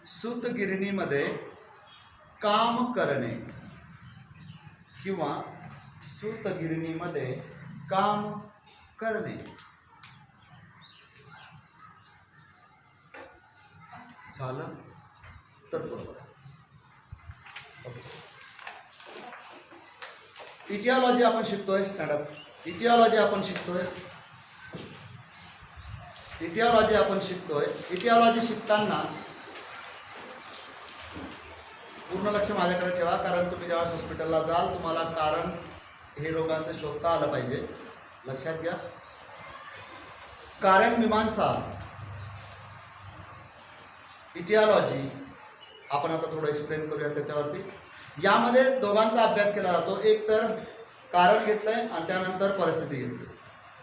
सूतगिरणीमध्ये काम करणे झालं तर बरोबर. इटिओलॉजी आपण शिकतोय. स्टँडअप इटिओलॉजी आपण शिकतोय. इटिओलॉजी शिकताना पूर्ण लक्ष माझ्याकडे ठेवा, कारण तुम्ही जेव्हा हॉस्पिटलला जाल तुम्हाला कारण हे रोगांचं शोधता आलं पाहिजे. लक्षात घ्या. कारण मीमांसा, इटिओलॉजी आपण आता थोडं एक्सप्लेन करूया त्याच्यावरती. यामध्ये दोघांचा अभ्यास केला जातो. एक तर कारण घेतलंय आणि त्यानंतर परिस्थिती घेतली.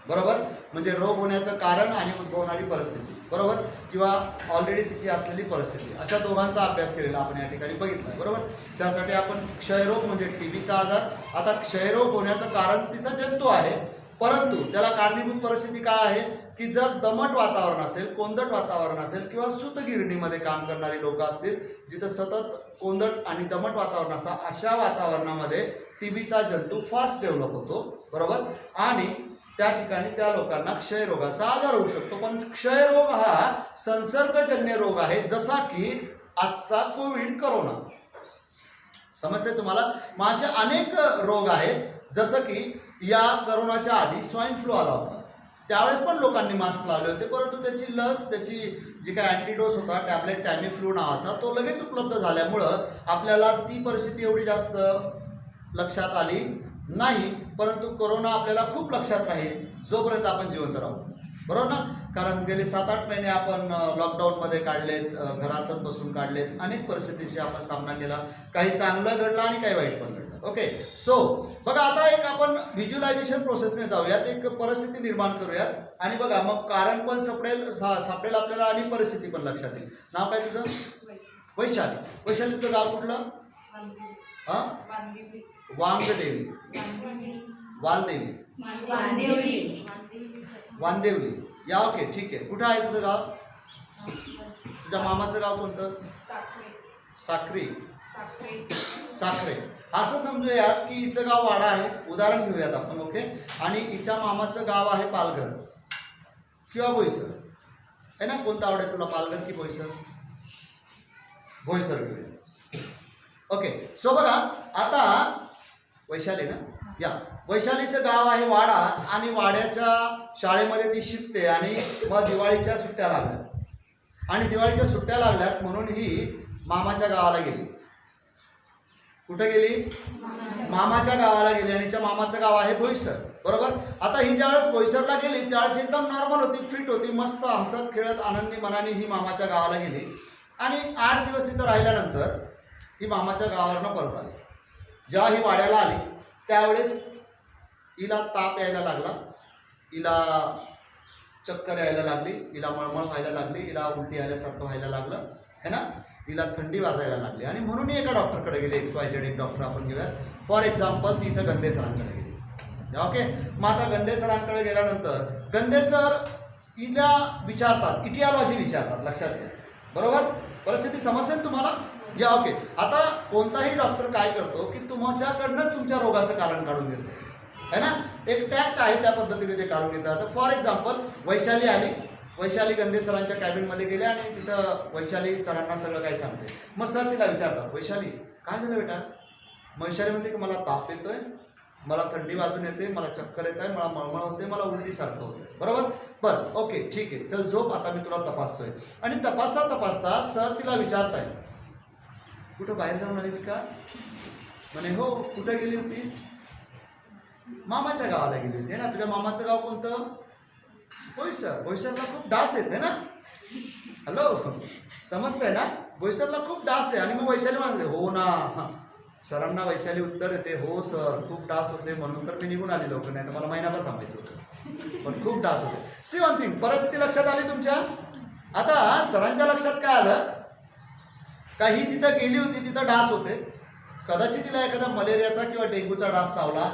बरोबर, म्हणजे रोग होण्याचं कारण आणि उद्भवणारी परिस्थिती. बरोबर, किंवा ऑलरेडी तिची असलेली परिस्थिती, अशा दोघांचा अभ्यास केलेला आपण या ठिकाणी बघितला. बरोबर, त्यासाठी आपण क्षयरोग म्हणजे टीबीचा आजार. आता क्षयरोग होण्याचं कारण तिचा जंतू आहे, परंतु त्याला कारणीभूत परिस्थिती काय आहे की जर दमट वातावरण असेल, कोंदट वातावरण असेल किंवा सूतगिरणीमध्ये काम करणारी लोक असतील जिथं सतत कोंदट आणि दमट वातावरण असतं, अशा वातावरणामध्ये टीबीचा जंतू फास्ट डेव्हलप होतो. बरोबर, आणि त्या ठिकाणी त्या लोकांना क्षयरोगाचा आजार होऊ शकतो. पण क्षयरोग हा संसर्गजन्य रोग आहे, जसा की आजचा कोविड, कोरोना. समजते तुम्हाला? मग असे अनेक रोग आहेत, जसं की या कोरोनाच्या आधी स्वाईन फ्लू आला होता. त्यावेळेस पण लोकांनी मास्क लावले होते, परंतु त्याची लस, त्याची जी काय अँटीडोस होता, टॅबलेट टॅमीफ्लू नावाचा, तो लगेच उपलब्ध झाल्यामुळं आपल्याला ती परिस्थिती एवढी जास्त लक्षात आली नाही. परंतु कोरोना आपल्याला खूप लक्षात राहील जोपर्यंत आपण जिवंत राहू. बरोबर ना? कारण गेले 7-8 महिने आपण लॉकडाऊनमध्ये काढलेत, घरातच बसून काढलेत, अनेक परिस्थितीशी आपण सामना केला. काही चांगलं घडलं आणि काही वाईट पण घडलं. ओके, सो बघा, आता एक आपण व्हिज्युअलायझेशन प्रोसेसने जाऊयात, एक परिस्थिती निर्माण करूयात आणि बघा मग कारण पण सापडेल आपल्याला आणि परिस्थिती पण लक्षात येईल. नाव काय तुझं? वैशाली. वैशाली, तुझं गाव कुठलं? हां, वांगदेवी, वांदेवली. या, ओके, ठीक आहे. कुठं आहे तुझं गाव? तुझ्या मामाचं गाव कोणतं? साखरे. असं समजूयात की हिचं गाव वाडा आहे, उदाहरण घेऊयात आपण. ओके, आणि हिच्या मामाचं गाव आहे पालघर किंवा बोईसर, आहे ना? कोणतं आवडेल तुला, पालघर की बोईसर? बोईसर घेऊया. ओके, सो बघा, आता वैशाली ना, या वैशालीचं गाव आहे वाडा, आणि वाड्याच्या शाळेमध्ये ती शिकते. आणि मग दिवाळीच्या सुट्ट्या लागल्यात म्हणून ही मामाच्या गावाला गेली. कुठे गेली? मामाच्या गावाला गेली. आणि तिच्या मामाचं गाव आहे बोईसर. बरोबर, आता ही ज्यावेळेस बोईसरला गेली त्यावेळेस एकदम नॉर्मल होती, फिट होती, मस्त हसत खेळत आनंदी मनाने ही मामाच्या गावाला गेली. आणि 8 दिवस इथं राहिल्यानंतर ही मामाच्या गावावरनं परत आली. जेव्हा ही वाड्याला आली त्यावेळेस हिला ताप यायला लागला, हिला चक्कर यायला लागली, हिला मळमळ व्हायला लागली, हिला उलटी आल्यासारखं व्हायला लागलं, है ना? तिला थंडी वाजायला लागली. आणि म्हणून ही एका डॉक्टरकडे गेली. XYZ एक डॉक्टर आपण घेऊयात. फॉर एक्झाम्पल ती इथं गंदे सरांकडे गेली. ओके, मग आता गंदे सरांकडे गेल्यानंतर गंदे सर हिला विचारतात, इटिओलॉजी विचारतात. लक्षात घ्या. बरोबर, परिस्थिती समजते तुम्हाला? या, ओके. आता कोणताही डॉक्टर काय करतो की तुमच्याकडनंच तुमच्या रोगाचं कारण काढून घेतो, है ना? एक टॅक्ट आहे, त्या पद्धतीने ते काढून घेतलं जातं. फॉर एक्झाम्पल वैशाली आली, वैशाली गंदे सरांच्या कॅबिनमध्ये गेले आणि तिथं वैशाली सरांना सगळं काय सांगते. मग सर तिला विचारतात, वैशाली काय झालं बेटा? वैशाली म्हणते की मला ताप येतोय, मला थंडी वाजून येते, मला चक्कर येत आहे, मला मळमळ होते, मला उलटीसारखं होतं. बरोबर, बरं, ओके, ठीक आहे, चल झोप, आता मी तुला तपासतोय. आणि तपासता सर तिला विचारताय, कुठं बाहेर जाऊन आलीस का? म्हणे हो. कुठं गेली होतीस? मामाच्या गावाला गेली होती, ना? तुझ्या मामाचं गाव कोणतं? बोईसर. बोईसरला खूप डास येते ना? हॅलो, समजतंय ना? बोईसरला खूप डास आहे. आणि मग वैशाली म्हणते हो ना. सरांना वैशाली उत्तर देते, हो सर, खूप डास होते म्हणून तर मी निघून आली लवकर, नाही तर मला महिनाभर थांबायचं होतं, पण खूप डास होते. सी वन थिंग, परिस्थिती लक्षात आली तुमच्या? आता सरांच्या लक्षात काय आलं? काही तिथं गेली होती, तिथं डास होते, कदाचित तिला एखादा मलेरियाचा किंवा डेंग्यूचा डास चावला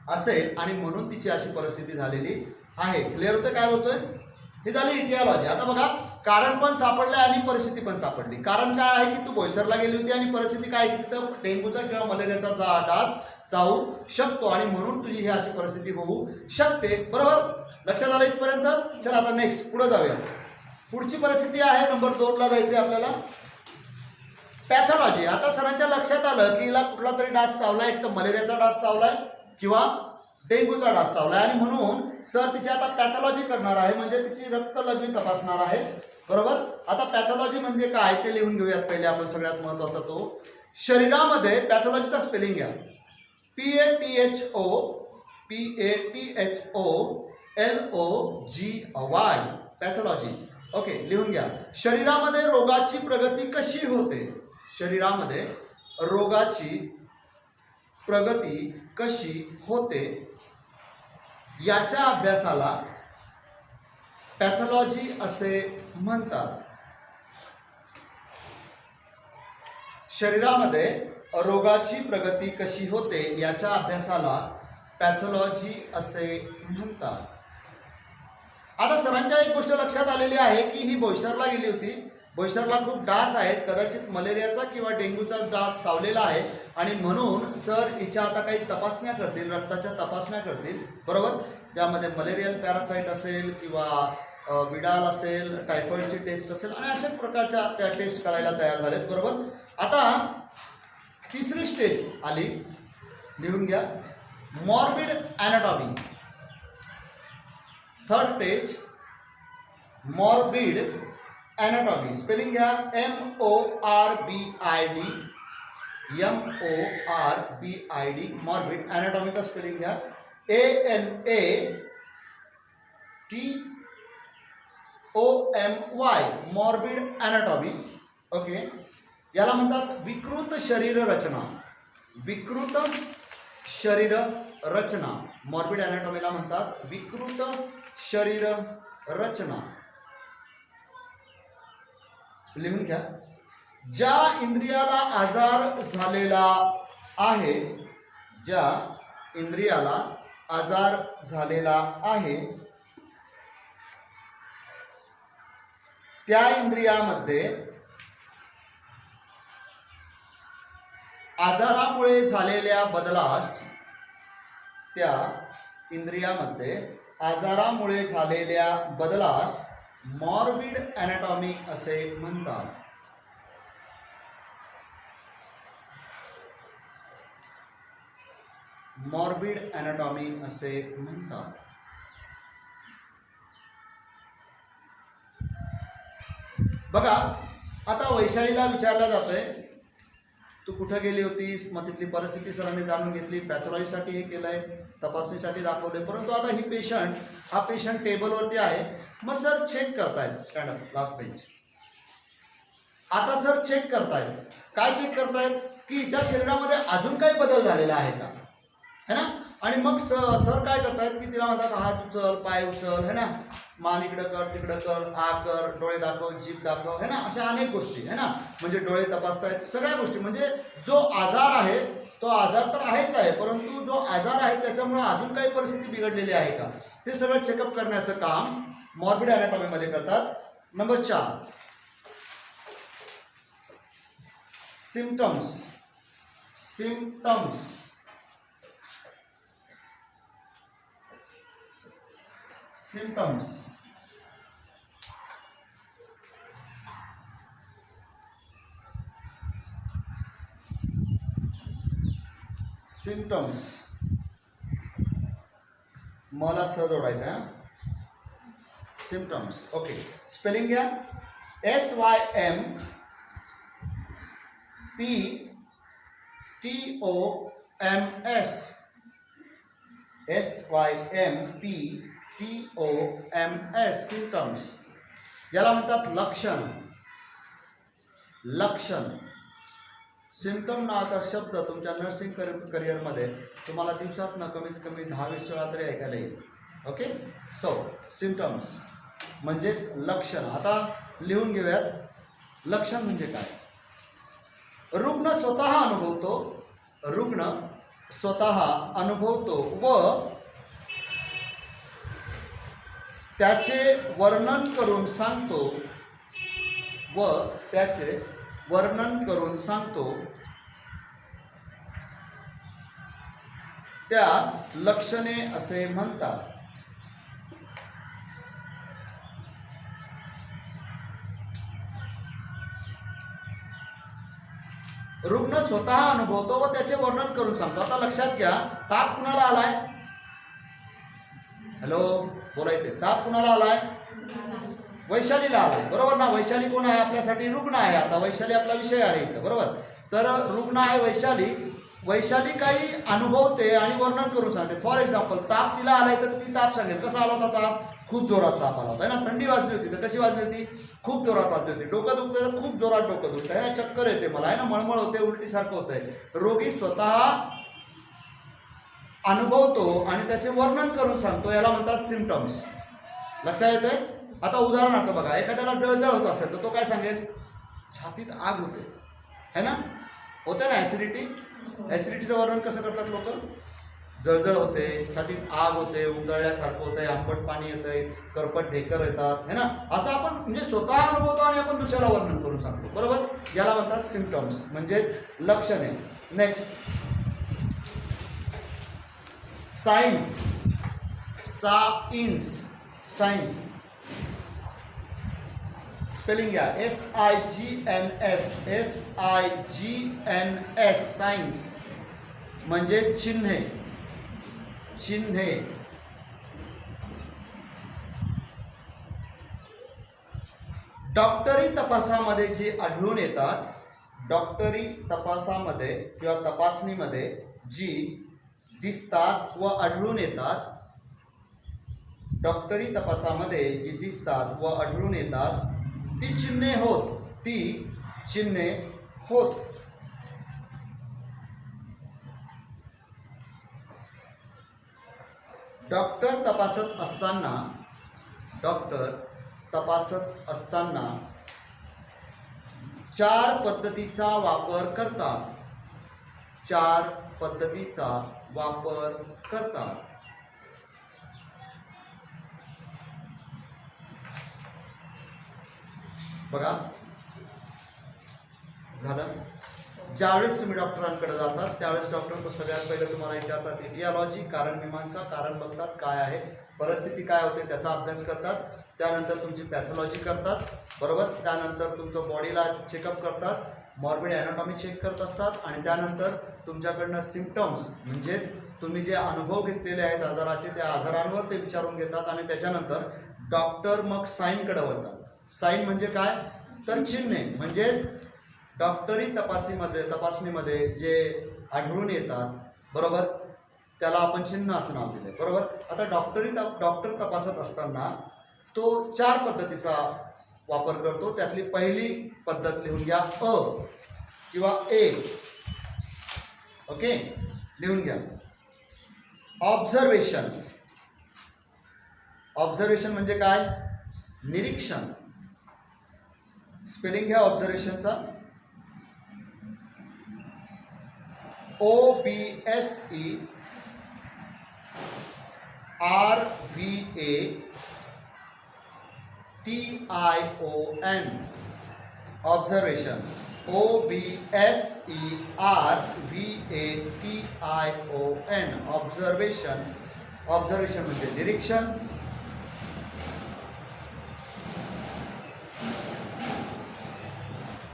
असेल आणि म्हणून तिची अशी परिस्थिती झालेली आहे. क्लिअर होतं काय बोलतोय? ही झाली इटिओलॉजी. आता बघा, कारण पण सापडलं आणि परिस्थिती पण सापडली. कारण काय आहे की तू बोईसरला गेली होती आणि परिस्थिती काय की तिथं डेंग्यूचा किंवा मलेरियाचा डास चावू शकतो आणि म्हणून तुझी ही अशी परिस्थिती होऊ शकते. बरोबर, लक्षात आलं इथपर्यंत? चला आता नेक्स्ट पुढे जाऊया. पुढची परिस्थिती आहे नंबर 2 ला जायचं आपल्याला, पॅथॉलॉजी. आता सरांच्या लक्षात आलं की हिला कुठला तरी डास चावलाय, एक तर मलेरियाचा डास चावलाय किंवा डेंग्यूचा डास चावलाय आणि म्हणून सर तिची आता पॅथॉलॉजी करणार आहे, म्हणजे तिची रक्तलघवी तपासणार आहे. बरोबर, आता पॅथॉलॉजी म्हणजे काय ते लिहून घेऊयात पहिले आपण. सगळ्यात महत्वाचा तो शरीरामध्ये पॅथॉलॉजीचा स्पेलिंग घ्या, PATHOLOGY, पॅथॉलॉजी. ओके, लिहून घ्या. शरीरामध्ये रोगाची प्रगती कशी होते, शरीरामध्ये रोगाची प्रगती कशी होते याच्या अभ्यासाला पॅथॉलॉजी असे म्हणतात. शरीरामध्ये रोगाची प्रगती कशी होते याच्या अभ्यासाला पॅथॉलॉजी असे म्हणतात. आता सरांच्या एक गोष्ट लक्षात आलेली आहे की ही बोईसरला गेली होती, बोईसरला खूप डास आहेत, कदाचित मलेरियाचा किंवा डेंग्यूचा डास चावलेला आहे आणि म्हणून सर हिच्या आता काही तपासण्या करतील, रक्ताच्या तपासण्या करतील. बरोबर, त्यामध्ये मलेरियन पॅरासाइट असेल किंवा विडाल असेल, टायफॉइडची टेस्ट असेल आणि अशाच प्रकारच्या त्या टेस्ट करायला तयार झालेत. बरोबर, आता तिसरी स्टेज आली, लिहून घ्या, morbid anatomy. Third stage morbid anatomy. Spelling घ्या, MORBID, मॉर्बिड. ॲनाटॉमीचा स्पेलिंग घ्या, ANATOMY, मॉर्बिड ॲनाटॉमी. ओके, याला म्हणतात विकृत शरीर रचना, विकृत शरीर रचना. मॉर्बिड ॲनाटॉमीला म्हणतात विकृत शरीर रचना. लिहून घ्या, ज्या इंद्रियाला आजार झालेला आहे, ज्या इंद्रियाला आजार झालेला आहे त्या इंद्रियामध्ये आजारामुळे झालेल्या बदलास, त्या इंद्रियामध्ये आजारामुळे झालेल्या बदलास मॉर्बिड ॲनाटॉमी असे म्हणतात. मॉर्बिड ॲनाटॉमी असे म्हणतात. बघा, आता वैशालीला विचारलं जातंय तू कुठं गेली होतीस, मग तिथली परिस्थिती सरांनी जाणून घेतली, पॅथॉलॉजीसाठी हे केलंय, तपासणीसाठी दाखवले, परंतु आता ही पेशंट, हा पेशंट टेबलवरती आहे. मग सर चेक करतायत, स्टँडअप लास्ट बेंच. आता सर चेक करतायत, काय चेक करतायत की हिच्या शरीरामध्ये अजून काही बदल झालेला आहे का, है ना. आणि मग सर काय करतायत की तिला म्हणतात हात उचल, पाय उचल, है ना, मान इकडं कर, तिकडं कर, आ कर, डोळे दाखव, जीभ दाखव, है ना, अशा अनेक गोष्टी, है ना. म्हणजे डोळे तपासतायत, सगळ्या गोष्टी. म्हणजे जो आजार आहे तो आजार तर आहेच आहे, परंतु जो आजार आहे त्याच्यामुळे अजून काही परिस्थिती बिघडलेली आहे का, ते सगळं चेकअप करण्याचं काम मॉर्बिड ॲनाटॉमीमध्ये करतात. Number 4, symptoms. Symptoms, symptoms. Symptoms, मला स जोडायचा आहे. सिम्पटम्स. ओके, स्पेलिंग घ्या, SYMPTOMS, SYMPTOMS, सिम्पटम्स. याला म्हणतात लक्षण. लक्षण, सिम्पटम नावाचा शब्द तुमच्या नर्सिंग करिअरमध्ये तुम्हाला दिवसातनं कमीत कमी 10-20 वेळा तरी ऐकायला येईल. ओके, सो सिम्पटम्स म्हणजेच लक्षण. आता लिहून घेऊयात, लक्षण म्हणजे काय. रुग्ण स्वतः अनुभवतो व त्याचे वर्णन करून सांगतो त्यास लक्षणे असे म्हणतात. रुग्ण स्वतः अनुभवतो व त्याचे वर्णन करून सांगतो. आता लक्षात घ्या, ताप कुणाला आलाय? हॅलो, बोलायचंय. ताप कुणाला आलाय? वैशालीला आलाय, बरोबर ना? वैशाली कोण आहे आपल्यासाठी? रुग्ण आहे. आता वैशाली आपला विषय आहे इथं, बरोबर? तर रुग्ण आहे वैशाली काही अनुभवते आणि वर्णन करून सांगते. फॉर एक्झाम्पल, ताप तिला आलाय तर ती ताप सांगेल. कसा आला होता ताप? खूप जोरात ताप आला होता, है ना? थंडी वाजली होती तर कशी वाजली होती? खूप जोरात वाजली होती. डोकं दुखतं तर खूप जोरात डोकं दुखतं, आहे ना? चक्कर येते मला, आहे ना? मळमळ होते, उलटीसारखं होतंय. रोगी स्वतः अनुभवतो आणि त्याचे वर्णन करून सांगतो, याला म्हणतात सिम्पटम्स. लक्षात येतंय? आता उदाहरणार्थ बघा, एखाद्याला जळजळ होत असेल तर तो काय सांगेल? छातीत आग होते, है ना? होते ना ॲसिडिटीचं वर्णन कसं करतात लोक? जळजळ होते, छातीत आग होते, उंदळल्यासारखं होतंय, आंबट पाणी येतंय, करपट ढेकर येतात, है ना? असं आपण म्हणजे स्वतः अनुभवतो आणि आपण दुसऱ्याला वर्णन करून सांगतो, बरोबर? याला म्हणतात सिम्पटम्स, म्हणजेच लक्षणे. Next, science. स्पेलिंग घ्या, SIGNS. सायन्स म्हणजे चिन्हे. डॉक्टरी तपासामध्ये जे आढळून येतात, डॉक्टरी तपासामध्ये किंवा तपासणीमध्ये जी दिसतात व आढळून येतात, डॉक्टरी तपासामध्ये जी दिसतात व आढळून येतात ती चिन्हे होत. डॉक्टर तपासत असताना 4 पद्धतीचा वापर करतात. बघा, झालं. ज्यावेळेस तुम्ही डॉक्टरांकडे जातात त्यावेळेस डॉक्टर सगळ्यात पहिले तुम्हाला विचारतात इटिओलॉजी, कारण मीमांसा. कारण बघतात काय आहे, परिस्थिती काय होते त्याचा अभ्यास करतात. त्यानंतर तुमची पॅथॉलॉजी करतात, बरोबर? त्यानंतर तुमचं बॉडीला चेकअप करतात, मॉर्बिड ॲनाटॉमी चेक करत असतात. आणि त्यानंतर तुमच्याकडनं सिम्पटम्स म्हणजेच तुम्ही जे अनुभव घेतलेले आहेत आजाराचे, त्या आजारांवर ते विचारून घेतात. आणि त्याच्यानंतर डॉक्टर मग साईनकडे वळतात. साईन म्हणजे काय? तर चिन्हे. म्हणजेच डॉक्टरी तपासणीमध्ये जे आढळून येतात, बरोबर, त्याला आपण चिन्ह असं नाव दिले, बरोबर? आता डॉक्टर तपासत असताना तो 4 पद्धतीचा वापर करतो. त्यातली पहिली पद्धत लिहून घ्या, अ किंवा ए. ओके, लिहून घ्या. ऑब्झर्वेशन म्हणजे काय? निरीक्षण. स्पेलिंग घ्या ऑब्झर्वेशनचा, OBSERVATION. Observation, OBSERVATION. ऑब्झर्वेशन म्हणजे निरीक्षण.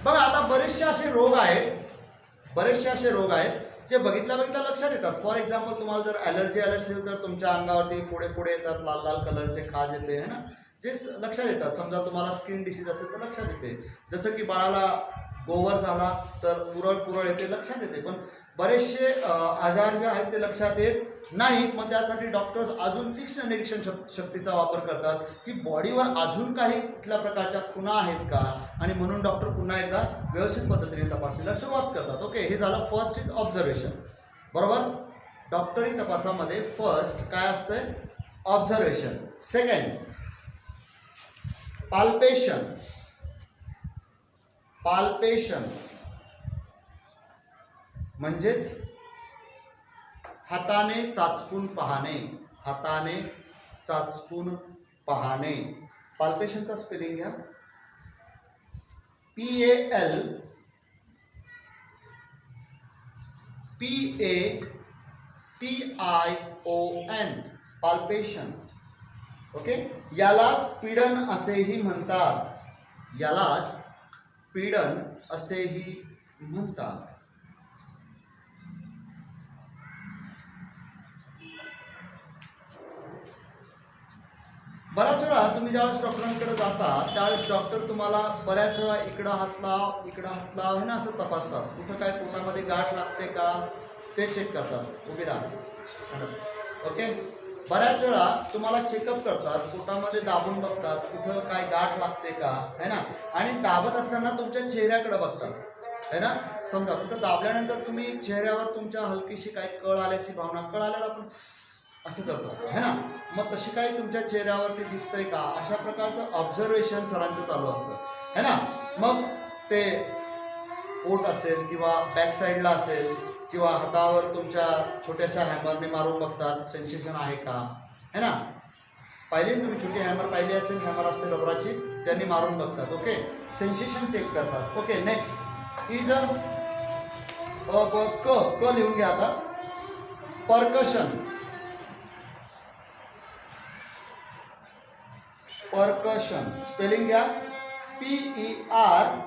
बघा, आता बरेचसे असे रोग आहेत जे बघितल्या लक्षात येतात. फॉर एक्झाम्पल, तुम्हाला जर ॲलर्जी आली असेल तर तुमच्या अंगावरती फोडे येतात, लाल कलरचे खाज येते, है ना? जे लक्षात येतात. समजा तुम्हाला स्किन डिसीज असेल तर लक्षात येते. जसं की बाळाला गोवर झाला तर पुरळ येते, लक्षात येते. पण बरेचसे आजार जे आहेत ते लक्षात येत नाहीत. मग त्यासाठी डॉक्टर्स अजून तीक्ष्ण निरीक्षण शक्तीचा वापर करतात की बॉडीवर अजून काही कुठल्या प्रकारच्या खुणा आहेत का, आणि म्हणून डॉक्टर पुन्हा एकदा व्यवस्थित पद्धतीने तपासणीला सुरुवात करतात. ओके, हे झालं फर्स्ट इज ऑब्झर्वेशन, बरोबर? डॉक्टरी तपासामध्ये फर्स्ट काय असतंय? ऑब्झर्वेशन. Second, palpation. म्हणजेच हाताने चाचपून पाहणे, हाताने चाचपून पाहणे. पाल्पेशनचा स्पेलिंग घ्या. PALPATION, palpation. ओके, यालाच पीडन असेही म्हणतात, यालाच पीडन असेही म्हणतात. बऱ्याच वेळा तुम्ही ज्यावेळेस डॉक्टरांकडे जाता त्यावेळेस डॉक्टर तुम्हाला बऱ्याच वेळा इकडं हात लाव, इकडं हात लाव आहे ना असं तपासतात. कुठं काय पोटामध्ये गाठ लागते का ते चेक करतात. उभी राहा. ओके, बऱ्याच वेळा तुम्हाला चेकअप करतात, पोटामध्ये दाबून बघतात कुठं काय गाठ लागते का, है ना. आणि दाबत असताना तुमच्या चेहऱ्याकडे बघतात, है ना. समजा कुठं दाबल्यानंतर तुम्ही चेहऱ्यावर तुमच्या हलकीशी काय कळ आल्याची भावना, कळ आल्याला आपण असं करत असतो, है ना. मग तशी काही तुमच्या चेहऱ्यावरती दिसतंय का, अशा प्रकारचं ऑब्झर्वेशन सरांचं चालू असतं, है ना. मग ते पोट असेल किंवा बॅक साईडला असेल किंवा हातावर तुमच्या छोट्याशा हॅमरने मारून बघतात, सेन्सेशन आहे का, है ना. पाहिली तुम्ही छोटी हॅमर पाहिली असेल, हॅमर असते रबराची, त्यांनी मारून बघतात. ओके, सेन्सेशन चेक करतात. ओके, नेक्स्ट इज अ क लिहून घ्या आता. पर्कशन, पर्कशन स्पेलिंग घ्या. PERCUSSION,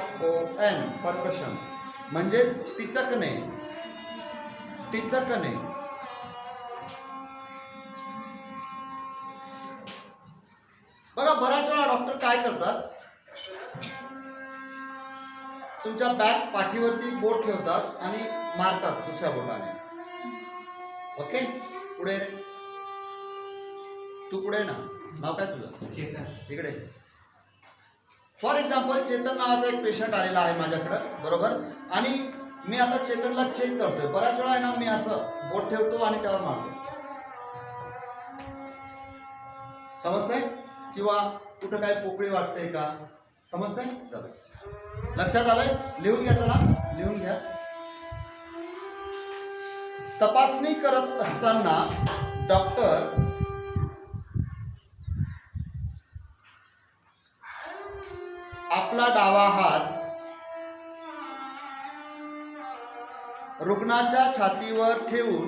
PERCUSSION, पर्कशन म्हणजेच टिचकणे, टिचकणे. बघा बऱ्याच वेळा डॉक्टर काय करतात, तुमच्या बॅक पाठीवरती बोट ठेवतात आणि मारतात दुसऱ्या बोटाने. ओके, पुढे रे, तू पुढे ना. नाव काय तुझं? इकडे. फॉर एक्झाम्पल चेतन नावाचा एक पेशंट आलेला आहे माझ्याकडं, बरोबर. आणि मी आता चेतनला चेक करतोय. बऱ्याच वेळा आहे ना मी असं बोट ठेवतो आणि त्यावर मारतो, समजतंय. किंवा कुठं काय पोकळी वाटते का, समजतंय. लक्षात आलंय? लिहून घ्या, चला लिहून घ्या. तपासणी करत असताना डॉक्टर आपला डावा हात रुग्णाच्या छातीवर ठेवून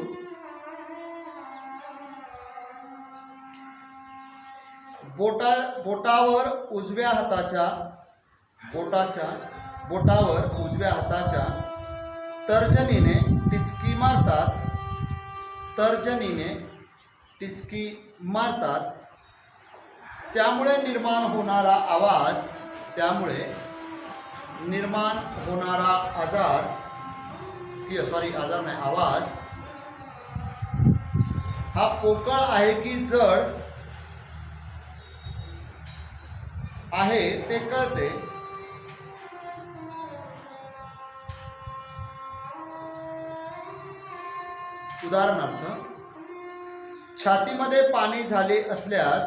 बोटावर उजव्या हाताच्या तर्जनीने टिचकी मारतात, तर्जनीने टिचकी मारतात. त्यामुळे निर्माण होणारा आवाज, त्यामुळे निर्माण होणारा आजार नाही, आवाज हा पोकळ आहे की जड आहे ते कळते. उदाहरणार्थ, छातीमध्ये पाणी झाले असल्यास,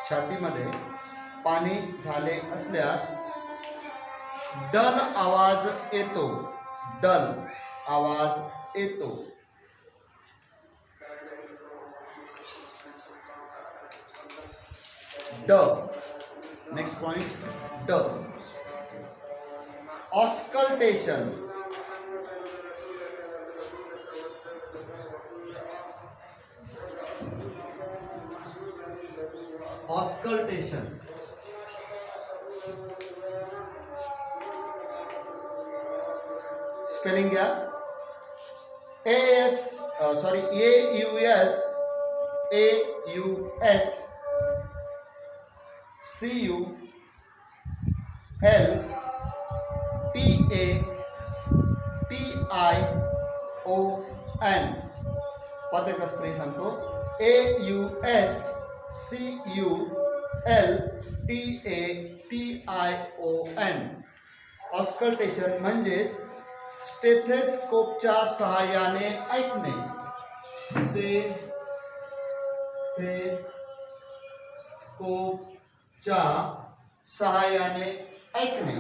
छातीमध्ये पाणी झाले असल्यास डल आवाज येतो, डल आवाज येतो. ड. नेक्स्ट पॉइंट, ड. ऑस्कल्टेशन, ऑस्कल्टेशन स्पेलिंग घ्या. AUS CULTATION. परत एकदा स्पेलिंग सांगतो. AUSCULTATION. ऑस्कल्टेशन म्हणजेच स्टेथेस्कोपच्या सहाय्याने ऐकणे. स्टेथेस्कोपच्या सहाय्याने ऐकणे.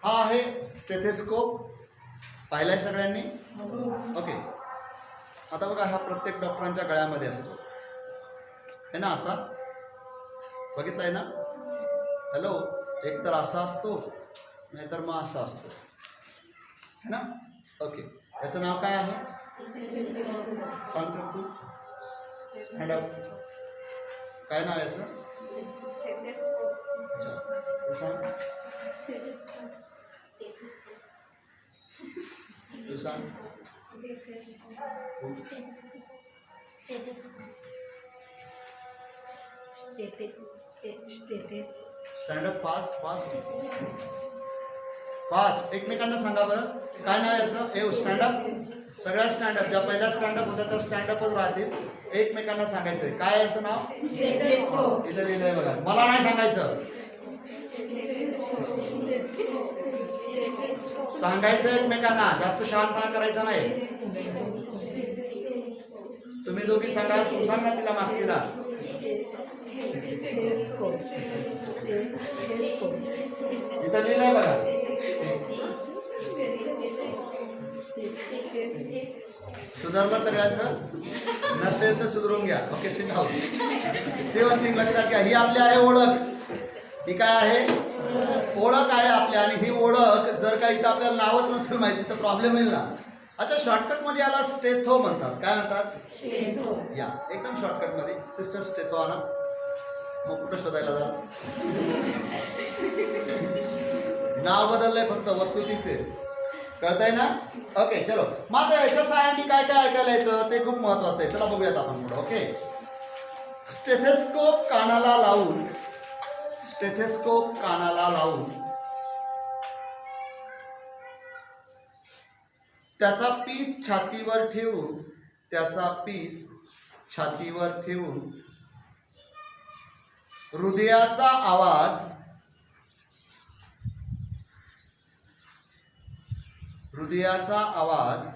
हा आहे स्टेथेस्कोप. पाहिलाय सगळ्यांनी? ओके. आता बघा, हा प्रत्येक डॉक्टरांच्या गळ्यामध्ये असतो है ना, असा बघितलाय ना? हॅलो, एक तर असा असतो, नाहीतर मग असा असतो है ना. ओके, याचं नाव काय आहे? सांग तर तू. Stand up. काय नाव याचं? अच्छा, तू सांग. तू सांग. Stand up. Fast fast fast. एकमेकांना सांगा बरं, काय नाव याचं? ए स्टँड अप. सगळ्या स्टँड अप. ज्या पहिल्या स्टँड अप होत्या त्या स्टँड अपच राहतील. एकमेकांना सांगायचंय. काय याचं नाव? इथं लिहिलंय बघा. मला नाही सांगायचं, सांगायचं एकमेकांना. जास्त शहाणपणा करायचा नाही. तुम्ही दोघी सांगा. तू सांग ना तिला मागचीला. इथं लिहिलंय बघा. सुधारलं सगळ्यांचं? नसेल तर सुधरून घ्या. Okay, sit down. Seven thing लक्षात घ्या. ही आपली आहे ओळख. ही काय आहे? ओळख आहे आपल्या. आणि ही ओळख जर काहीचं आपल्याला नावच नसेल माहिती तर प्रॉब्लेम येईल ना. अच्छा, शॉर्टकट मध्ये याला स्टेथो म्हणतात. काय म्हणतात? या एकदम शॉर्टकट मध्ये. सिस्टर स्टेथो आणा. मग कुठं शोधायला जा. नाव बदललंय फक्त, वस्तू तीच आहे. कळतंय ना? ओके, चलो. मग आता याच्या सहाय्याने काय काय ऐकायला येतं ते खूप महत्वाचं आहे. चला बघूयात आपण पुढे. ओके, स्टेथेस्कोप कानाला लावून, स्टेथेस्कोप कानाला लावून त्याचा पीस छातीवर ठेवून, त्याचा पीस छातीवर ठेवून हृदयाचा आवाज, हृदयाचा आवाज,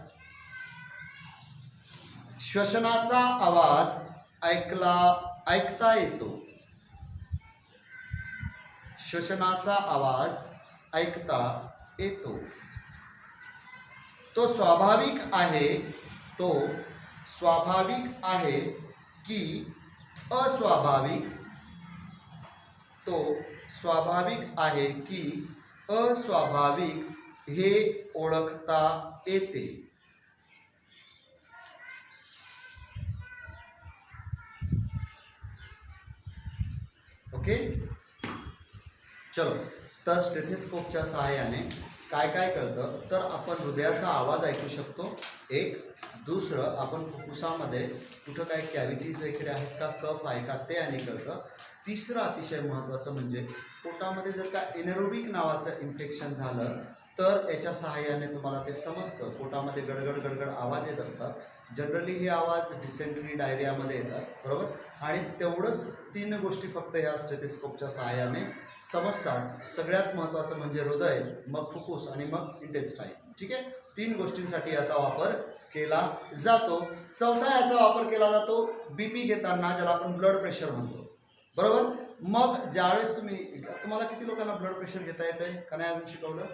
श्वसनाचा आवाज ऐकता येतो. श्वसनाचा आवाज ऐकता येतो. तो स्वाभाविक आहे, तो स्वाभाविक आहे की अस्वाभाविक, तो स्वाभाविक आहे की अस्वाभाविक हे ओळखता येते. ओके, चलो. तर स्टेथेस्कोपच्या सहाय्याने काय काय कळतं तर आपण हृदयाचा आवाज ऐकू शकतो. एक. दुसरं, आपण फुफ्फुसामध्ये कुठं काय कॅव्हिटीज वगैरे आहेत का, कफ आहे का ते आणि कळतं. तिसरं अतिशय महत्त्वाचं म्हणजे पोटामध्ये जर का एनेरोबिक नावाचं इन्फेक्शन झालं तर याच्या सहाय्याने तुम्हाला ते समजतं. पोटामध्ये गडगड गडगड आवाज येत असतात. जनरली हे आवाज डिसेंट्री डायरियामध्ये येतात, बरोबर. आणि तेवढंच 3 गोष्टी फक्त ह्या स्टेथोस्कोपच्या सहाय्याने समजतात. सगळ्यात महत्त्वाचं म्हणजे हृदय, मग फुफ्फुस आणि मग इंटेस्टाईन. ठीक आहे, 3 गोष्टींसाठी याचा वापर केला जातो. चौथा याचा वापर केला जातो BP घेताना, ज्याला आपण ब्लड प्रेशर म्हणतो, बरोबर. मग ज्यावेळेस तुम्हाला किती लोकांना ब्लड प्रेशर घेता येत आहे का नाही अजून शिकवलं?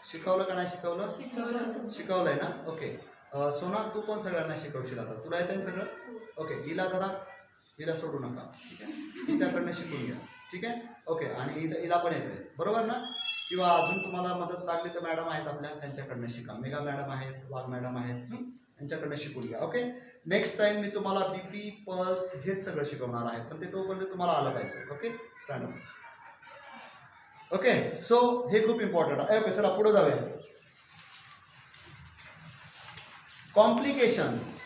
शिकवलं का नाही शिकवलं? शिकवलंय ना. ओके, सोना तू पण सगळ्यांना शिकवशील आता. तुला येतं सगळं? ओके, हिला जरा, हिला सोडू नका. ठीक आहे, हिच्याकडनं शिकून घ्या. ठीक आहे, ओके. आणि हिला पण येतं आहे, बरोबर ना. किंवा अजून तुम्हाला मदत लागली तर मॅडम आहेत आपल्या, त्यांच्याकडनं शिका. मेगा मॅडम आहेत, वाघ मॅडम आहेत, यांच्याकडनं शिकून घ्या. ओके, नेक्स्ट टाइम मी तुम्हाला BP, पल्स हेच सगळं शिकवणार आहे, पण ते तोपर्यंत तुम्हाला आलं पाहिजे. Okay, stand up. Okay, so हे खूप इम्पॉर्टंट आहे. ओके, चला पुढे जाऊया. कॉम्प्लिकेशन्स.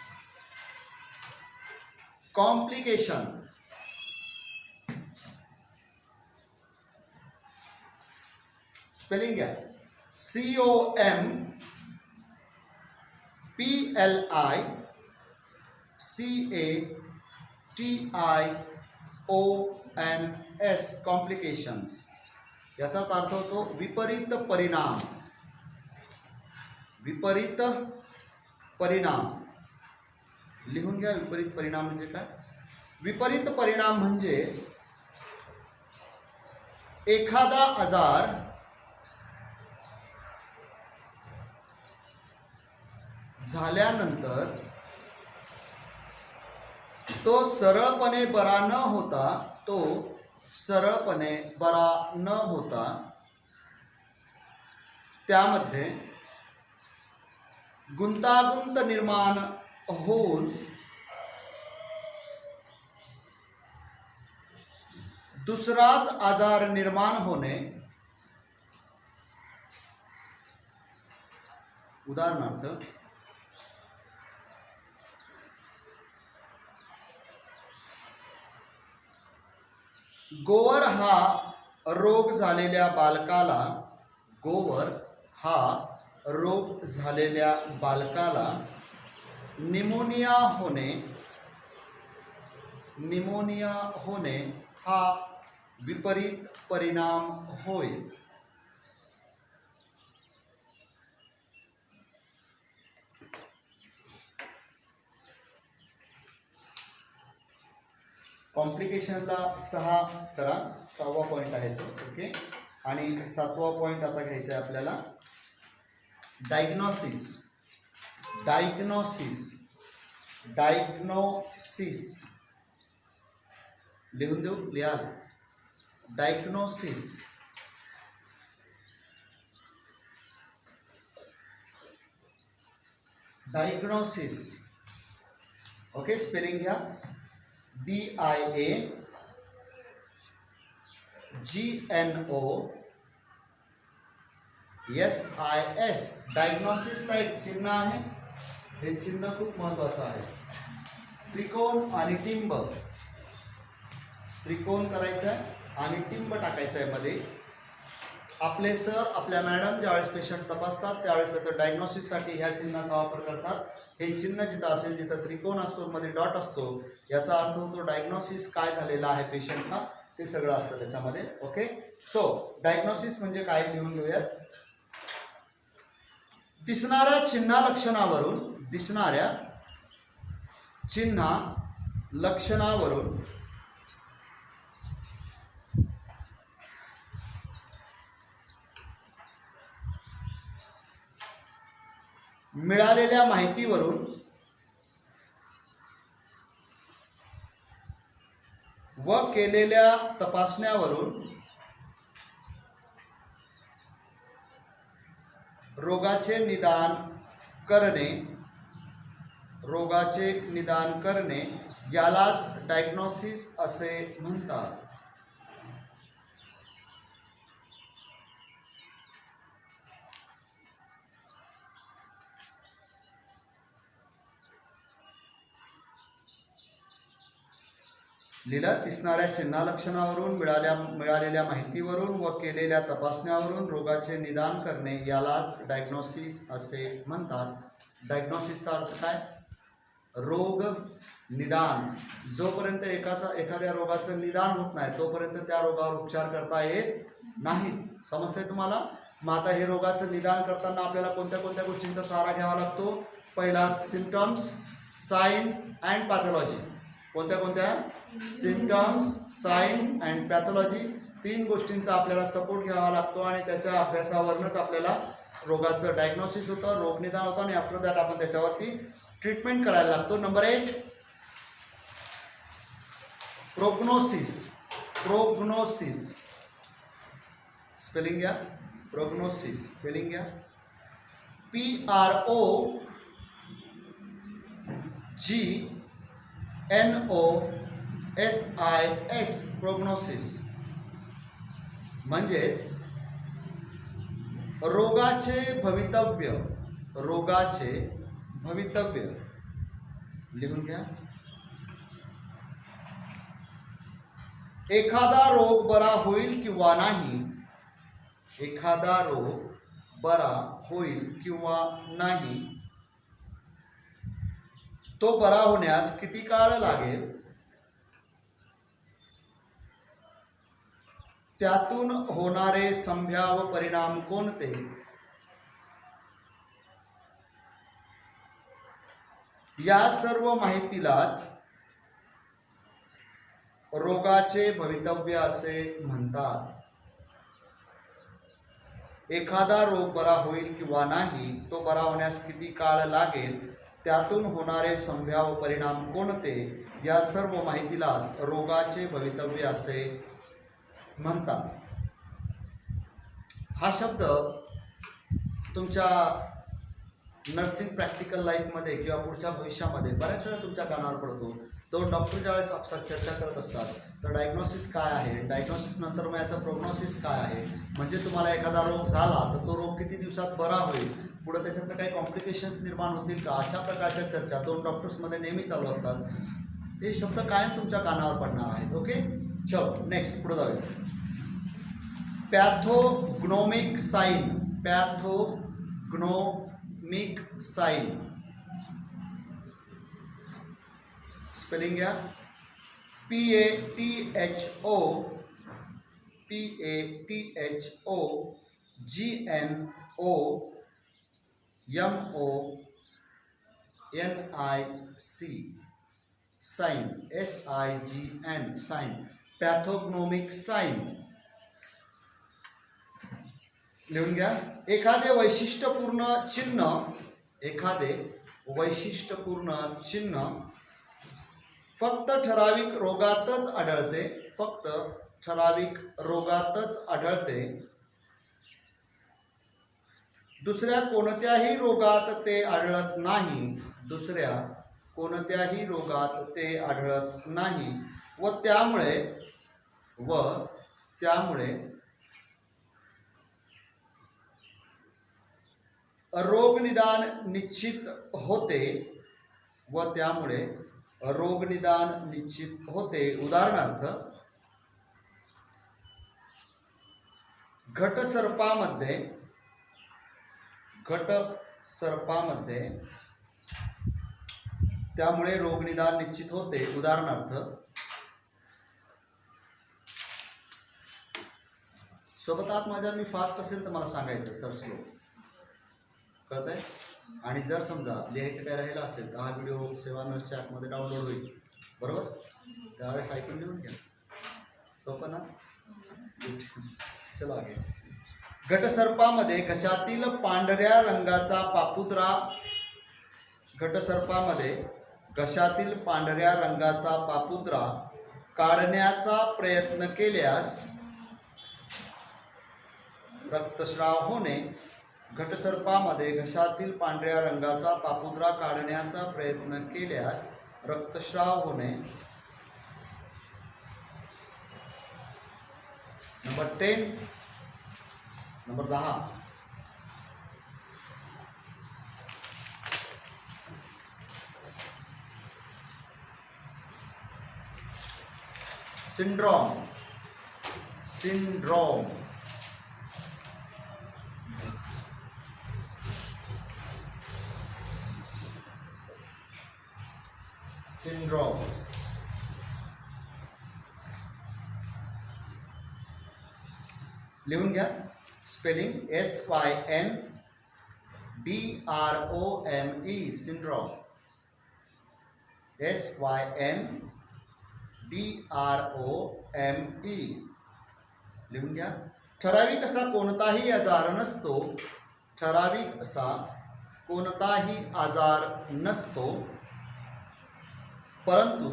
कॉम्प्लिकेशन. स्पेलिंग घ्या. COMPLICATION. CATIONS, complications. याचाच अर्थ होतो विपरीत परिणाम. विपरीत परिणाम लिहून घ्या. विपरीत परिणाम म्हणजे काय? विपरीत परिणाम म्हणजे एखादा आजार झाल्यानंतर तो सरळपणे बरा न होता त्यामध्ये गुंतागुंत निर्माण होऊन दुसराच आजार निर्माण होणे. उदाहरणार्थ, गोवर हा रोग झालेल्या बालकाला निमोनिया होणे हा विपरीत परिणाम होय. कॉम्प्लिकेशनला 6 करा. 6वा पॉईंट आहे तो. ओके. आणि 7वा पॉईंट आता घ्यायचा आहे आपल्याला. डायग्नोसिस लिहून देऊ. लिहा. डायग्नोसिस. ओके. स्पेलिंग घ्या. DIAGNOSIS. डायग्नोसिसला एक चिन्ह आहे. हे चिन्ह खूप महत्वाचं आहे. त्रिकोण आणि टिंब. त्रिकोण करायचं आहे आणि टिंब टाकायचं आहे मध्ये. आपले सर, आपल्या मॅडम ज्यावेळेस पेशंट तपासतात त्यावेळेस त्याचं डायग्नोसिससाठी ह्या चिन्हाचा वापर करतात. हे चिन्ह जिथं असेल जिथं त्रिकोण असतो मध्ये डॉट असतो याचा अर्थ होतो डायग्नोसिस काय झालेला आहे पेशंटला ते सगळं असतं त्याच्यामध्ये. ओके. सो डायग्नोसिस म्हणजे काय लिहून घेऊयात. दिसणाऱ्या चिन्ह लक्षणावरून मिळालेल्या माहितीवरून व केलेल्या तपासण्यावरून रोगाचे निदान करणे यालाच डायग्नोसिस असे म्हणतात. लिहिलं. दिसणाऱ्या चिन्ह लक्षणावरून मिळालेल्या माहितीवरून व केलेल्या तपासण्यावरून रोगाचे निदान करणे यालाच डायग्नोसिस असे म्हणतात. डायग्नोसिसचा अर्थ काय? रोग निदान. जोपर्यंत एखाद्या रोगाचं निदान होत नाही तोपर्यंत त्या रोगावर उपचार करता येत नाहीत. समजतंय तुम्हाला? मग आता हे रोगाचं निदान करताना आपल्याला कोणत्या कोणत्या गोष्टींचा सहारा घ्यावा लागतो? पहिला सिम्पटम्स, साइन अँड पॅथॉलॉजी. कोणत्या? Symptoms, sign and pathology. 3 गोष्टींचा आपल्याला सपोर्ट घ्यावा लागतो आणि त्याच्या अभ्यासावरूनच आपल्याला रोगाचं डायग्नोसिस होतं, रोग निदान होतं आणि आफ्टर दॅट आपण त्याच्यावरती ट्रीटमेंट करायला लागतो. Number 8 prognosis. स्पेलिंग घ्या. प्रोग्नोसिस स्पेलिंग घ्या. PROGNOSIS. प्रोग्नोसिस म्हणजेच रोगाचे भवितव्य. लिहून घ्या. एखादा रोग बरा होईल किंवा नाही तो बरा होण्यास किती काळ लागेल, त्यातून होणारे संभाव्य परिणाम कोणते, या सर्व माहितीलाच रोगाचे भवितव्य असे म्हणतात. एखादा रोग बरा होईल किंवा नाही, तो बरा होण्यास किती काळ लागेल, त्यातून होणारे संभाव्य परिणाम कोणते, या सर्व माहितीलाच रोगाचे भवितव्य असे म्हणतात. हा शब्द तुमच्या नर्सिंग प्रॅक्टिकल लाईफमध्ये किंवा पुढच्या भविष्यामध्ये बऱ्याच वेळा तुमच्या कानावर पडतो. तो डॉक्टर ज्यावेळेस आपसात चर्चा करत असतात तर डायग्नोसिस काय आहे, डायग्नोसिस नंतर मग याचं प्रोग्नोसिस काय आहे, म्हणजे तुम्हाला एखादा रोग झाला तर तो रोग किती दिवसात बरा होईल, पुढे त्याच्यातनं काही कॉम्प्लिकेशन्स निर्माण होतील का, अशा प्रकारच्या चर्चा दोन डॉक्टर्समध्ये नेहमी चालू असतात. हे शब्द कायम तुमच्या कानावर पडणार आहेत. ओके, चलो नेक्स्ट पुढे जाऊया. पॅथोग्नोमिक साइन, पॅथोग्नोमिक साइन स्पेलिंग घ्या. PATHOGNOMONIC sign, SIGN sign, पॅथोग्नोमिक sign. लिहून घ्या. एखादे वैशिष्ट्यपूर्ण चिन्ह फक्त ठराविक रोगातच आढळते, दुसऱ्या कोणत्याही रोगात ते आढळत नाही, व त्यामुळे रोगनिदान निश्चित होते. उदाहरणार्थ, घटसर्पामध्ये त्यामुळे रोगनिदान निश्चित होते. उदाहरणार्थ, सोबत आत माझ्या मी फास्ट असेल तर मला सांगायचं सर स्लो, कळतंय. आणि जर समजा लिहायचं काय राहिलं असेल तर हा व्हिडिओ सेवा नर्सच्या ॲपमध्ये डाउनलोड होईल, बरोबर, त्यावेळेस ऐकून लिहून घ्या. सोपं ना. चलो आगे. घटसर्पामध्ये घशातील पांढऱ्या रंगाचा पापुद्रा काढण्याचा प्रयत्न केल्यास रक्तस्राव होणे. घटसर्पामध्ये घशातील पांढऱ्या रंगाचा पापुद्रा काढण्याचा प्रयत्न केल्यास रक्तस्राव होणे. नंबर 10. नंबर 10. सिंड्रोम. लिहून घ्या. Spelling SYNDROME syndrome. SYNDROME लिहून घ्या. ठराविक असा कोणताही आजार नसतो, परंतु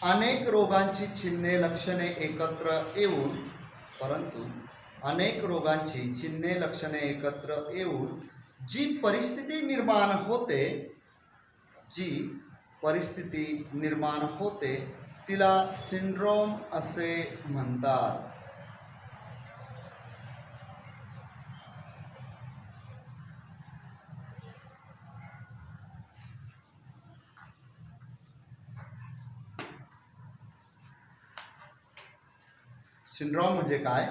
अनेक रोगांची चिन्हे लक्षणे एकत्र येऊन जी परिस्थिती निर्माण होते तिला सिंड्रोम असे म्हणतात. सिंड्रोम म्हणजे काय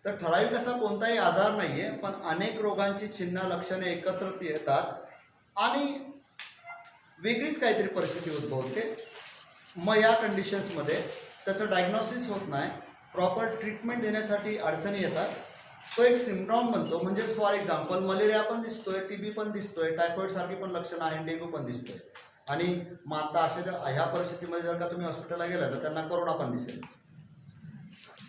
तर ठराविक असा कोणताही आजार नाहीये, पण अनेक रोगांची चिन्ह लक्षणे एकत्र येतात आणि वेगळीच काहीतरी परिस्थिती उद्भवते. मग या कंडिशन्समध्ये त्याचं डायग्नोसिस होत नाही, प्रॉपर ट्रीटमेंट देण्यासाठी अडचणी येतात, तो एक सिम्ड्रॉम बनतो. म्हणजेच फॉर एक्झाम्पल मलेरिया पण दिसतोय, TB पण दिसतोय, टायफॉईडसारखी पण लक्षणं आहे, डेंग्यू पण दिसतोय. आणि मग आता अशा ह्या परिस्थितीमध्ये जर का तुम्ही हॉस्पिटलला गेला तर त्यांना कोरोना पण दिसेल.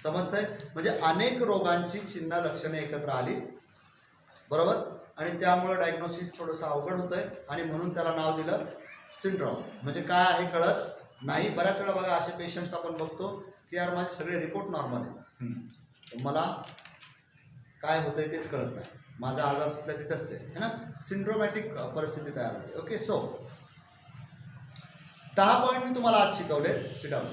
समजतंय? म्हणजे अनेक रोगांची चिन्ह लक्षणे एकत्र आली, बरोबर, आणि त्यामुळे डायग्नोसिस थोडंसं अवघड होतंय आणि म्हणून त्याला नाव दिलं सिंड्रॉम. म्हणजे काय आहे कळत नाही. बऱ्याच वेळा बघा असे पेशंट्स आपण बघतो की यार माझे सगळे रिपोर्ट नॉर्मल आहे, मला काय होतंय तेच कळत नाही, माझा आजार तिथल्या तिथंच आहे ना. सिंड्रोमॅटिक परिस्थिती तयार होते. ओके, सो 10 पॉईंट मी तुम्हाला आज शिकवलेत. सिडाऊन.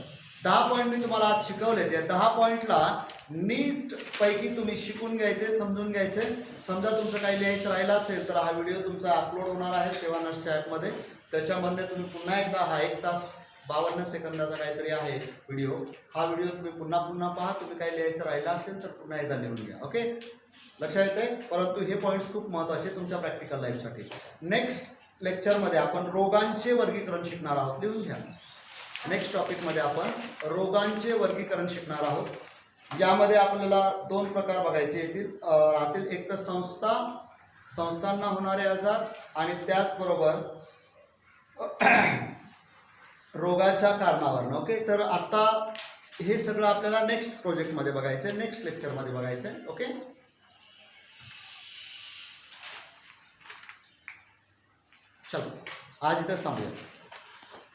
10 पॉईंट मी तुम्हाला आज शिकवलेत. या 10 पॉईंटला नीट पैकी तुम्ही शिकून घ्यायचे, समजून घ्यायचे. समजा तुमचं काही लिहायचं राहिलं असेल तर हा व्हिडिओ तुमचा अपलोड होणार आहे सेवा नर्सच्या ॲपमध्ये. त्याच्यामध्ये तुम्ही पुन्हा एकदा हा 1 तास 52 सेकंदाचा काहीतरी आहे व्हिडिओ, हा व्हिडिओ तुम्ही पुन्हा पुन्हा पहा. तुम्ही काही लिहायचं राहिलं असेल तर पुन्हा एकदा लिहून घ्या. ओके, लक्षात येते. परंतु हे पॉईंट्स खूप महत्त्वाचे तुमच्या प्रॅक्टिकल लाईफसाठी. नेक्स्ट लेक्चरमध्ये आपण रोगांचे वर्गीकरण शिकणार आहोत. लिहून घ्या. नेक्स्ट टॉपिकमध्ये आपण रोगांचे वर्गीकरण शिकणार आहोत. यामध्ये आपल्याला 2 प्रकार बघायचे राहतील. एक तर संस्थांना होणारे आजार आणि त्याचबरोबर रोगाच्या कारणावरनं. ओके, तर आता हे सगळं आपल्याला नेक्स्ट प्रोजेक्टमध्ये बघायचं आहे, नेक्स्ट लेक्चरमध्ये बघायचं आहे. ओके, चलो आज इथंच थांबूया.